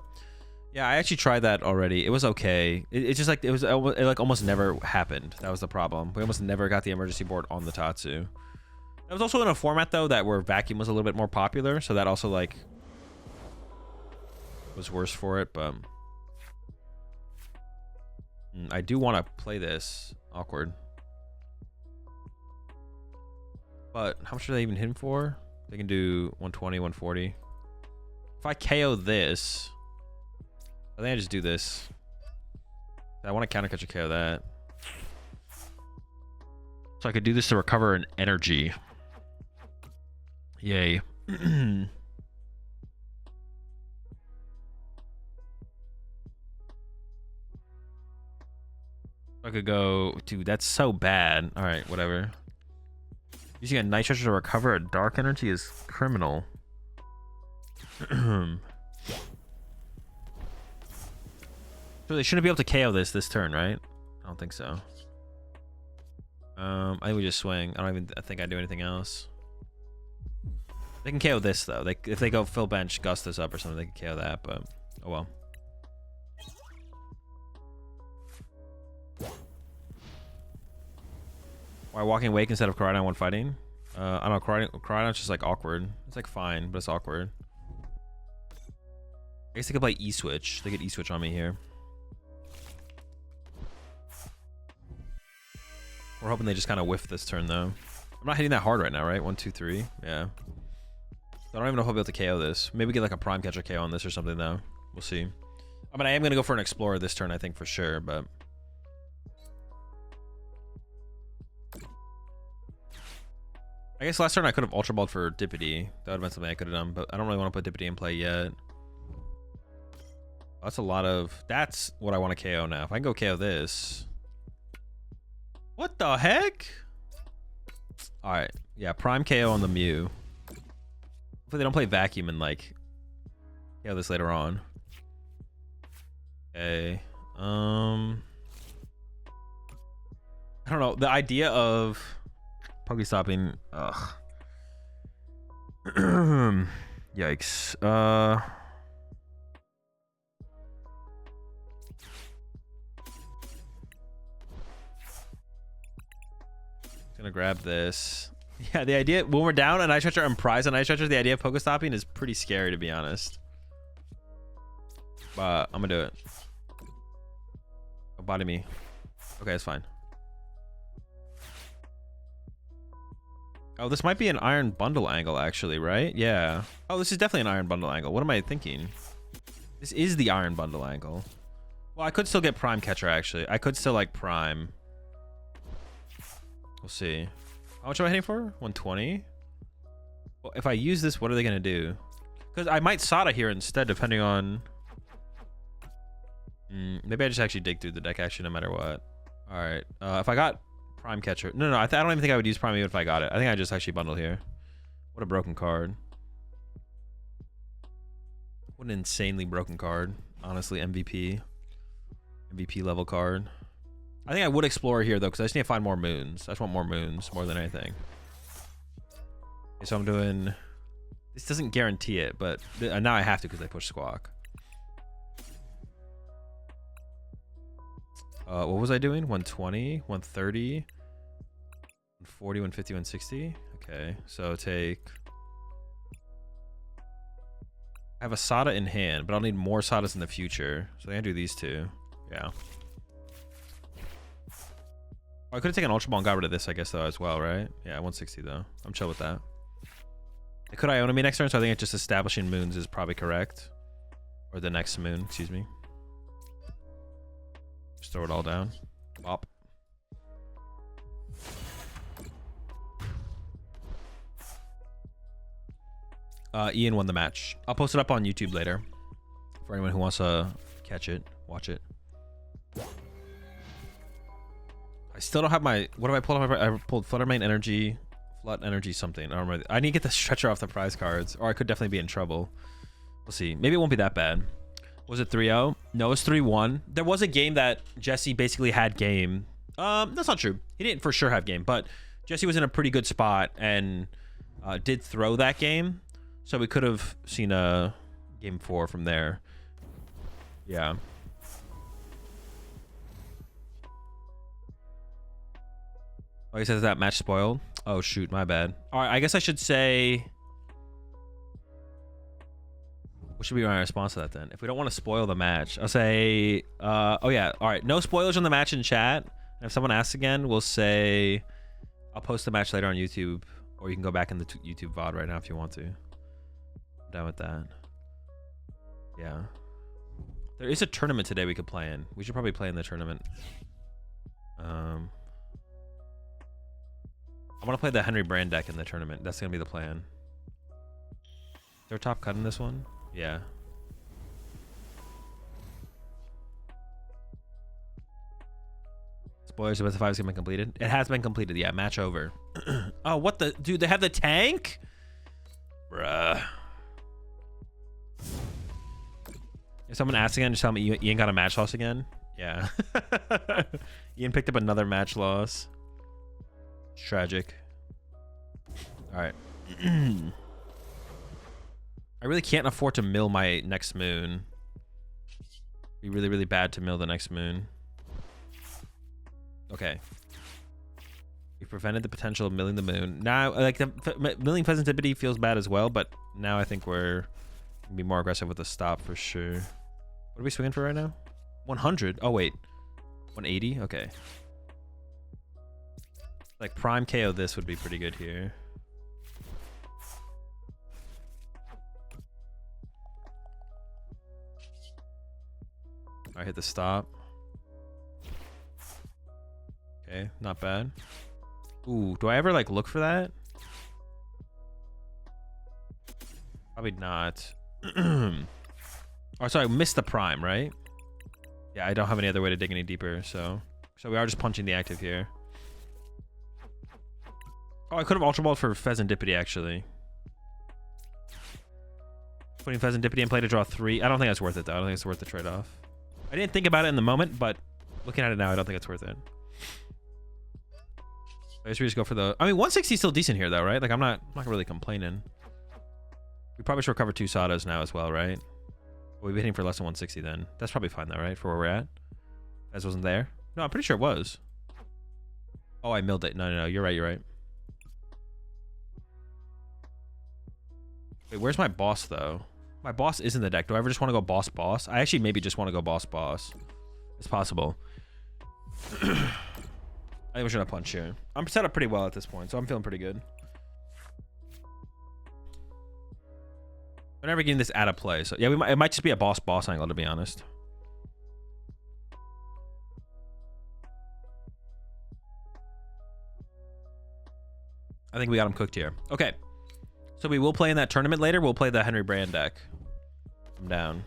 Yeah, I actually tried that already. It was okay. It's just like it like almost never happened. That was the problem. We almost never got the emergency board on the Tatsu. It was also in a format though that where vacuum was a little bit more popular, so that also like was worse for it. But I do want to play this. Awkward. But how much are they even hitting for? They can do 120, 140. If I KO this, I think I just do this. I want to counter catch a KO that. So I could do this to recover an energy. Yay. I could go, dude, that's so bad. All right, whatever. Using a night treasure to recover a dark energy is criminal. So they shouldn't be able to KO this turn, right? I don't think so. I think we just swing. I don't even think I do anything else. They can KO this though. If they go full bench, gust this up or something, they can KO that. But oh well. Why walking awake instead of Koraidon when fighting? I don't know. Koraidon's just like awkward. It's like fine, but it's awkward. I guess they could play E-switch. They could E-switch on me here. We're hoping they just kind of whiff this turn though. I'm not hitting that hard right now, right? 1, 2, 3. Yeah. I don't even know if I'll be able to KO this. Maybe get like a prime catcher KO on this or something though. We'll see. I mean, I am gonna go for an explorer this turn, I think for sure, but. I guess last turn I could have Ultra Balled for Dippity. That would have been something I could have done, but I don't really want to put Dippity in play yet. That's a lot of... That's what I want to KO now. If I can go KO this... What the heck? Alright. Yeah, prime KO on the Mew. Hopefully they don't play Vacuum and, like... KO this later on. Okay. I don't know. The idea of... Pokestopping... Ugh. Yikes. Gonna grab this. Yeah, the idea when we're down an Ice Stretcher and prize on Ice Stretcher, the idea of Pokestopping is pretty scary to be honest. But I'm gonna do it. body me. Okay, it's fine. Oh, this might be an iron bundle angle, actually, right? Yeah. Oh, this is definitely an iron bundle angle. What am I thinking? This is the iron bundle angle. Well, I could still get prime catcher, actually. I could still, like, prime. We'll see. How much am I hitting for? 120? Well, if I use this, what are they going to do? Because I might SATA here instead, depending on... maybe I just actually dig through the deck, actually, no matter what. All right. If I got... prime catcher. No, I don't even think I would use prime even if I got it. I think I just actually bundle here. What a broken card. What an insanely broken card. Honestly, MVP. MVP level card. I think I would explore here though, because I just need to find more moons. I just want more moons more than anything. Okay, so I'm doing... This doesn't guarantee it, but now I have to because I push Squawk. What was I doing? 120, 130, 140, 150, 160. Okay, so take... I have a SATA in hand, but I'll need more SATAs in the future. So I can do these two. Yeah. Oh, I could have taken Ultra Ball and got rid of this, I guess, though, as well, right? Yeah, 160, though. I'm chill with that. Could Iona me next turn? So I think it's just establishing moons is probably correct. Or the next moon, excuse me. Just throw it all down. Bop. Ian won the match. I'll post it up on YouTube later for anyone who wants to catch it, watch it. I still don't have my... What have I pulled? I pulled Fluttermane Energy, Flood Energy something. I don't remember. I need to get the stretcher off the prize cards, or I could definitely be in trouble. We'll see. Maybe it won't be that bad. Was it 3-0? No, it was 3-1. There was a game that Jesse basically had game. That's not true. He didn't for sure have game, but Jesse was in a pretty good spot and did throw that game. So we could have seen a game 4 from there. Yeah. Oh, he says that match spoiled. Oh, shoot. My bad. All right. I guess I should say... What should be my response to that then? If we don't want to spoil the match, I'll say... oh, yeah. All right. No spoilers on the match in chat. And if someone asks again, we'll say... I'll post the match later on YouTube. Or you can go back in the YouTube VOD right now if you want to. I'm done with that. Yeah. There is a tournament today we could play in. We should probably play in the tournament. I want to play the Henry Brand deck in the tournament. That's going to be the plan. Is there a top cut in this one? Yeah. Spoilers, the best of 5 has been completed. It has been completed. Yeah, match over. Oh, what the... Dude, they have the tank? Bruh. If someone asks again, just tell me Ian got a match loss again. Yeah. Ian picked up another match loss. It's tragic. All right. I really can't afford to mill my next moon. It'd be really, really bad to mill the next moon. Okay. We prevented the potential of milling the moon. Now, like, the milling Fezandipiti feels bad as well, but now I think we're gonna be more aggressive with the stop for sure. What are we swinging for right now? 100. Oh, wait. 180? Okay. Like, prime KO this would be pretty good here. I hit the stop. Okay, not bad. Ooh, do I ever, like, look for that? Probably not. Oh, sorry, I missed the prime, right? Yeah, I don't have any other way to dig any deeper, so we are just punching the active here. Oh, I could have Ultra Balled for Fezandipiti, actually. Putting Fezandipiti in play to draw 3. I don't think that's worth it, though. I don't think it's worth the trade-off. I didn't think about it in the moment, but looking at it now, I don't think it's worth it. I guess we just go for the... I mean, 160 is still decent here, though, right? Like, I'm not really complaining. We probably should recover 2 SATAs now as well, right? We'll be hitting for less than 160 then. That's probably fine, though, right? For where we're at. As wasn't there? No, I'm pretty sure it was. Oh, I milled it. No. You're right. You're right. Wait, where's my boss, though? My boss is in the deck. Do I ever just want to go boss? I actually maybe just want to go boss. It's possible. I think we're gonna punch here. I'm set up pretty well at this point, so I'm feeling pretty good. We're never getting this out of play, so yeah, it might just be a boss angle, to be honest. I think we got him cooked here. Okay, so we will play in that tournament later. We'll play the Henry Brand deck. I'm down.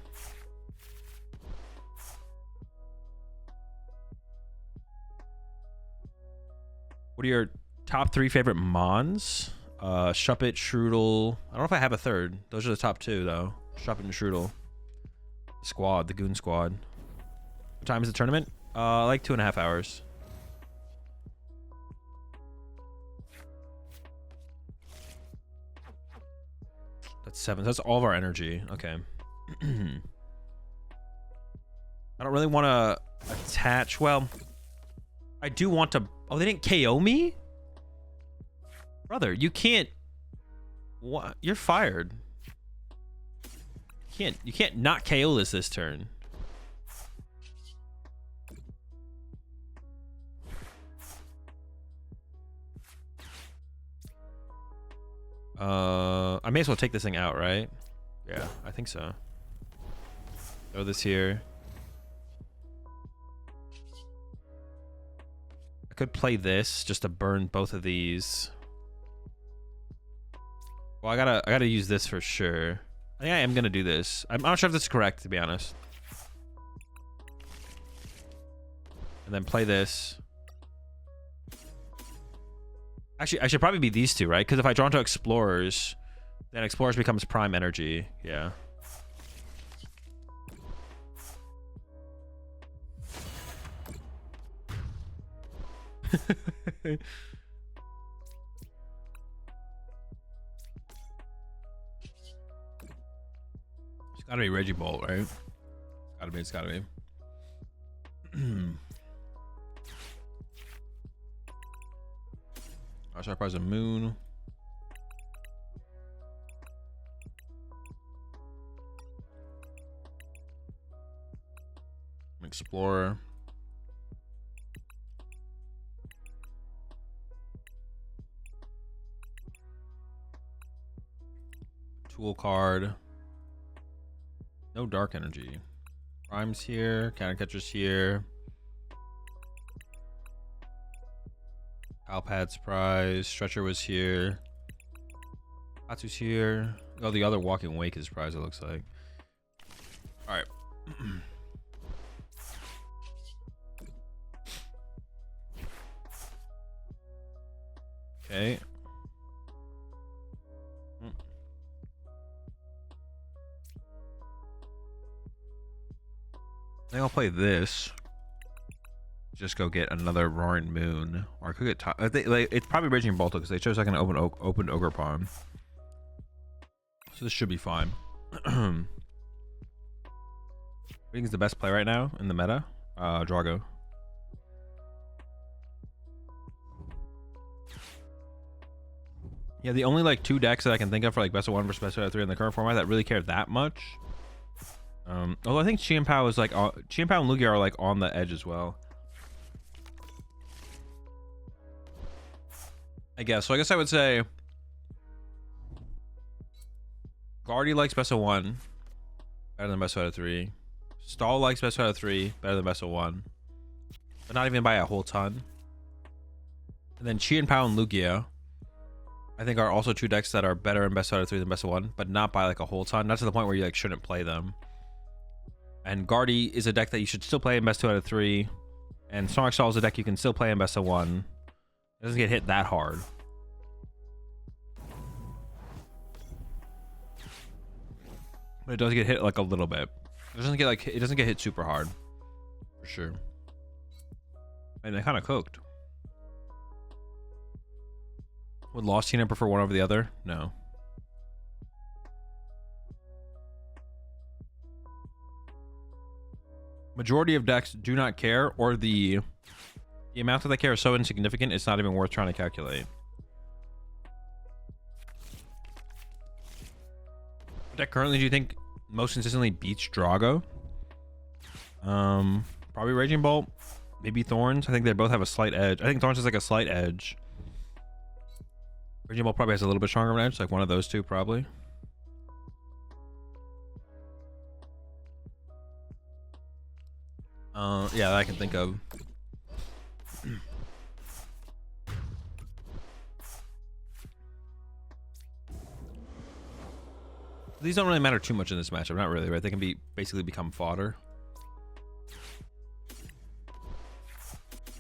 What are your top 3 favorite Mons? Shuppet, Strudel. I don't know if I have a third. Those are the top 2, though. Shuppet and Strudel. Squad, the Goon Squad. What time is the tournament? Like 2.5 hours. That's 7. That's all of our energy. Okay. I don't really want to attach. Well, I do want to. Oh, they didn't KO me? Brother, you can't. What? You're fired. You can't not KO this turn. I may as well take this thing out, right? Yeah, I think so. Throw this here. I could play this just to burn both of these. Well, I gotta use this for sure. I think I am gonna do this. I'm not sure if this is correct, to be honest. And then play this. Actually, I should probably be these two, right? Because if I draw into Explorers, then Explorers becomes prime energy. Yeah. It's gotta be Regibolt, right? It's gotta be. Sharp as a moon. Explorer. Tool card. No dark energy. Prime's here. Countercatcher's here. Alpad's prize. Stretcher was here. Atsu's here. Oh, the other Walking Wake is prize, it looks like. Alright. Okay. I think I'll play this. Just go get another Roaring Moon, or I could get. It's probably Raging Bolt because they chose like an open Ogre Palm. So this should be fine. I think it's the best play right now in the meta. Drago. Yeah, the only like 2 decks that I can think of for like best of 1 versus best of 3 in the current format that really care that much. Although I think Chien-Pao is like Chien-Pao and Lugia are like on the edge as well. I guess. So I guess I would say Guardy likes best of 1 better than best out of 3. Stall likes best out of 3 better than best of 1, but not even by a whole ton. And then Chien-Pao and Lugia I think are also 2 decks that are better in best out of 3 than best of 1, but not by like a whole ton. Not to the point where you like shouldn't play them. And Guardy is a deck that you should still play in best 2 out of 3, and Sonic Stall is a deck you can still play in best of 1. It doesn't get hit that hard. But it does get hit like a little bit. It doesn't get hit super hard. For sure. And they kind of cooked. Would Lost Tina prefer one over the other? No. Majority of decks do not care, or the amount that they care is so insignificant it's not even worth trying to calculate. What deck currently do you think most consistently beats Drago? Probably Raging Bolt. Maybe Thorns. I think they both have a slight edge. I think Thorns has like a slight edge. Raging Ball probably has a little bit stronger of an edge, like one of those two probably. Yeah, that I can think of. These don't really matter too much in this matchup, not really, right? They can be basically become fodder.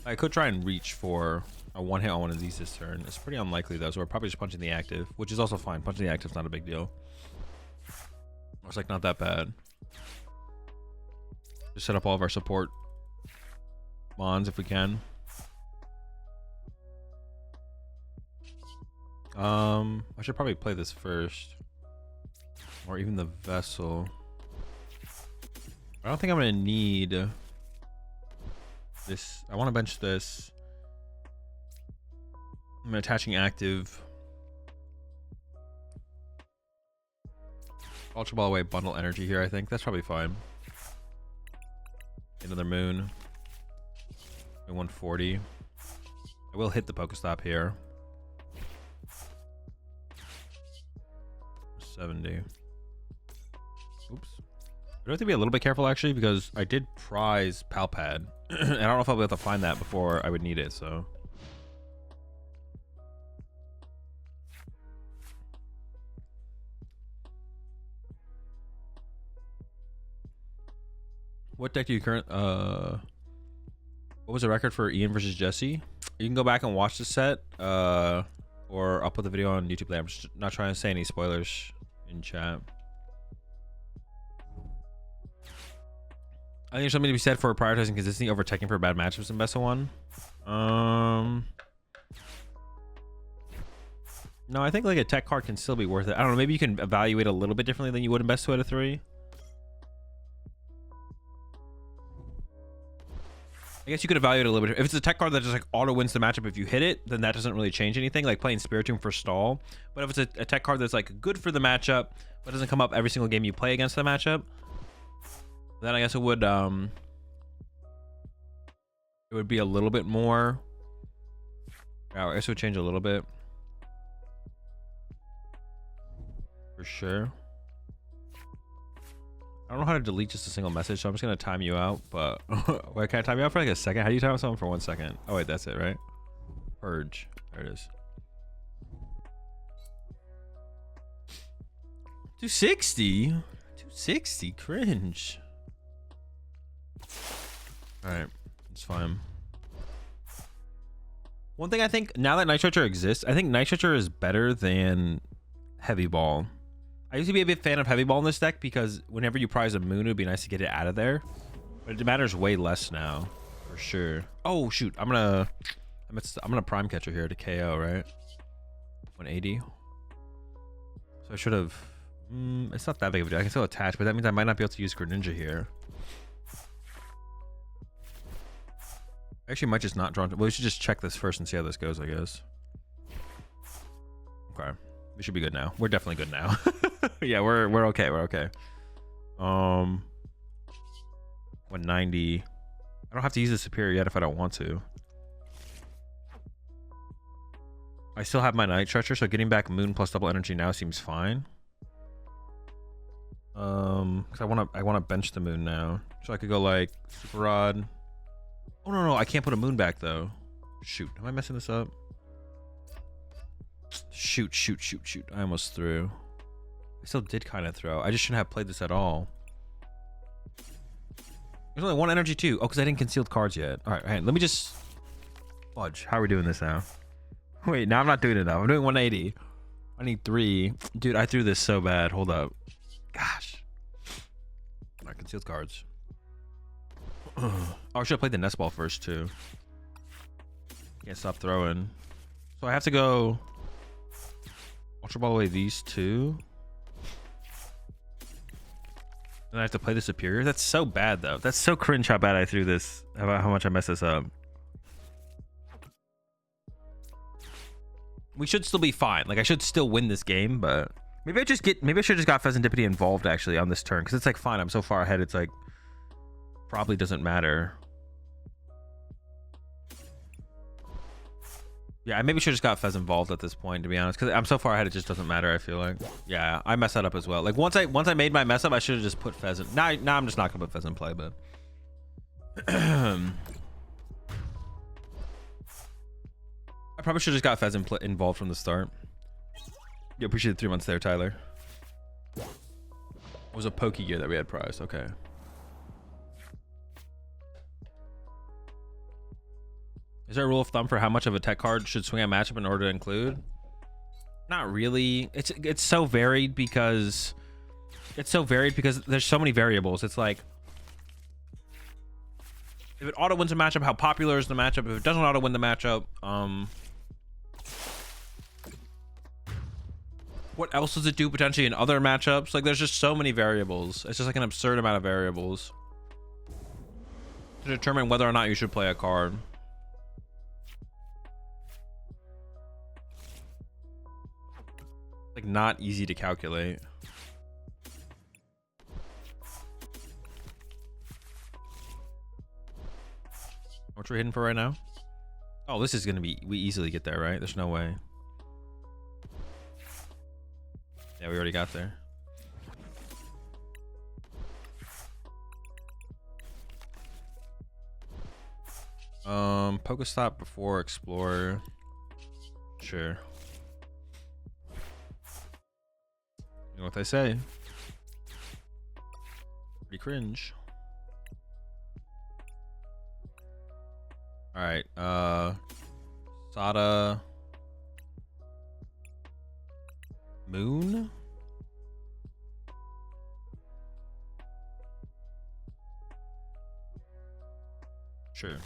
I could try and reach for a one hit on one of these this turn. It's pretty unlikely though, so we're probably just punching the active, which is also fine. Punching the active's not a big deal. It's like not that bad. Just set up all of our support mons if we can. I should probably play this first. Or even the vessel. I don't think I'm gonna need this. I want to bench this. I'm attaching active. Ultra Ball away, bundle energy here. I think that's probably fine. Another moon. 140. I will hit the Pokestop here. 70. Oops. I do have to be a little bit careful actually because I did prize Palpad. And I don't know if I'll be able to find that before I would need it, so. What deck do you what was the record for Ian versus Jesse? You can go back and watch the set, or I'll put the video on YouTube later. I'm just not trying to say any spoilers in chat. I think there's something to be said for prioritizing consistency over teching for bad matchups in best of one. No, I think like a tech card can still be worth it. I don't know, maybe you can evaluate a little bit differently than you would in best 2 out of 3. I guess you could evaluate it a little bit. If it's a tech card that just like auto wins the matchup if you hit it, then that doesn't really change anything, like playing Spiritomb for stall. But if it's a tech card that's like good for the matchup but doesn't come up every single game you play against the matchup, then I guess it would be a little bit more. Yeah, I guess it would change a little bit for sure. I don't know how to delete just a single message, so I'm just gonna time you out. But wait, can I time you out for like a second? How do you time someone for 1 second? Oh wait, that's it, right? Purge. There it is. 260. 260. Cringe. All right, it's fine. One thing I think now that Night Stretcher exists, I think Night Stretcher is better than Heavy Ball. I used to be a big fan of Heavy Ball in this deck because whenever you prize a moon, it would be nice to get it out of there. But it matters way less now, for sure. Oh shoot, I'm gonna Prime Catcher here to KO, right? 180. So I should have. It's not that big of a deal. I can still attach, but that means I might not be able to use Greninja here. Actually, might just not draw. Well, we should just check this first and see how this goes, I guess. Okay. We should be good now. We're definitely good now. Yeah, we're okay. We're okay. 190. I don't have to use the superior yet if I don't want to. I still have my Night Stretcher, so getting back Moon plus double energy now seems fine. Because I wanna bench the Moon now, so I could go like Super Rod. Oh no, I can't put a Moon back though. Shoot, am I messing this up? Shoot. I almost threw. I still did kind of throw. I just shouldn't have played this at all. There's only 1 energy too. Oh, because I didn't concealed cards yet. All right, let me just fudge. How are we doing this now? Wait, now I'm not doing it now. I'm doing 180. I need 3. Dude, I threw this so bad. Hold up. Gosh. All right, concealed cards. Oh, I should have played the Nest Ball first too. Can't stop throwing. So I have to go Ultra Ball away these 2. And I have to play the Superior. That's so bad though. That's so cringe how bad I threw this. How much I messed this up. We should still be fine. Like I should still win this game, but maybe I should just got Fezandipiti involved actually on this turn, because it's like fine. I'm so far ahead. It's like probably doesn't matter. Yeah, I maybe should have just got Fez involved at this point, to be honest, because I'm so far ahead it just doesn't matter. I feel like, yeah, I messed that up as well. Like once I made my mess up, I should have just put Fez in. Now I'm just not gonna put Fez in play, but I probably should have just got Fez involved from the start. You appreciate the 3 months there, Tyler. It was a pokey gear that we had priced. Okay. Is there a rule of thumb for how much of a tech card should swing a matchup in order to include? Not really. It's so varied because there's so many variables. It's like if it auto wins a matchup, how popular is the matchup? If it doesn't auto win the matchup, what else does it do potentially in other matchups? Like there's just so many variables. It's just like an absurd amount of variables to determine whether or not you should play a card. Like not easy to calculate. What we're hitting for right now? Oh, this is gonna be, we easily get there, right? There's no way. Yeah, we already got there. Pokestop before Explorer. Sure. You know what they say. Pretty cringe. All right, Sada Moon. Sure.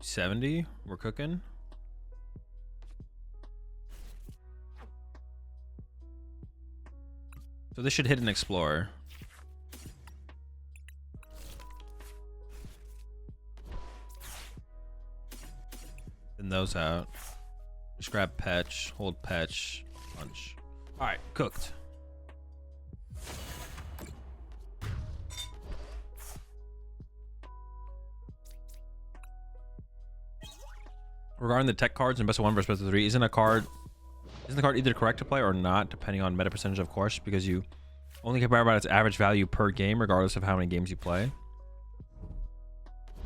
$70. We're cooking. So this should hit an Explorer. Then those out. Just grab Petch, hold Petch, punch. All right, cooked. Regarding the tech cards in best of 1 versus best of 3, isn't the card either correct to play or not, depending on meta percentage, of course, because you only compare about its average value per game, regardless of how many games you play.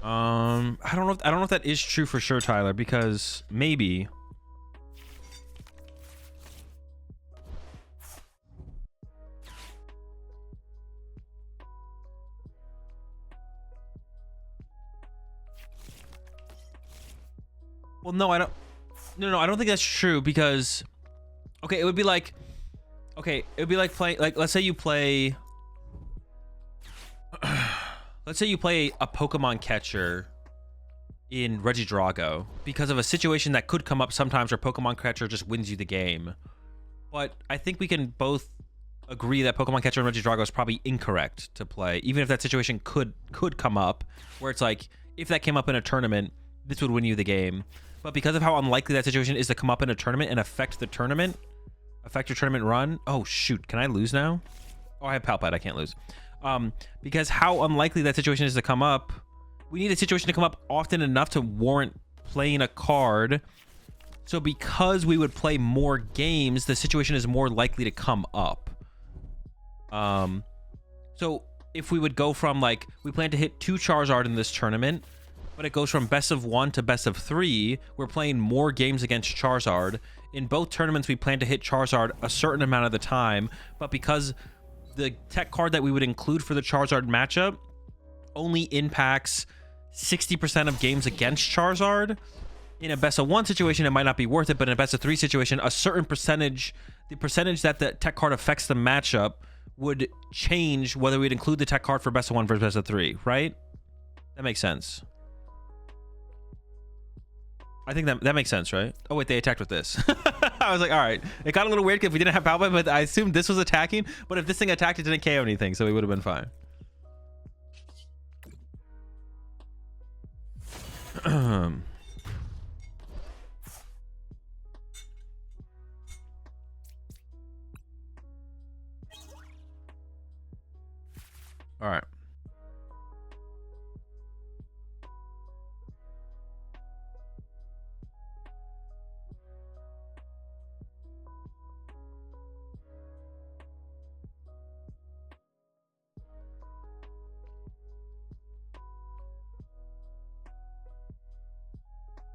I don't know if that is true for sure, Tyler, because maybe. Well, no, I don't. No, I don't think that's true because. Okay, it would be like. Okay, it would be like playing. Like, let's say you play. Let's say you play a Pokemon catcher in Drago because of a situation that could come up sometimes where Pokemon catcher just wins you the game. But I think we can both agree that Pokemon catcher in Drago is probably incorrect to play, even if that situation could come up, where it's like if that came up in a tournament, this would win you the game. But because of how unlikely that situation is to come up in a tournament and affect your tournament run. Oh shoot, can I lose now? Oh, I have Palpite, I can't lose. Because how unlikely that situation is to come up, we need a situation to come up often enough to warrant playing a card. So because we would play more games, the situation is more likely to come up. So if we would go from like, we plan to hit 2 Charizard in this tournament, but it goes from best of 1 to best of 3, we're playing more games against Charizard. In both tournaments, we plan to hit Charizard a certain amount of the time, but because the tech card that we would include for the Charizard matchup only impacts 60% of games against Charizard, in a best of 1 situation, it might not be worth it, but in a best of 3 situation, a certain percentage, the percentage that the tech card affects the matchup would change whether we'd include the tech card for best of 1 versus best of 3, right? That makes sense. I think that makes sense, right? Oh wait, they attacked with this. I was like, all right. It got a little weird if we didn't have Palpite, but I assumed this was attacking. But if this thing attacked, it didn't KO anything, so we would have been fine.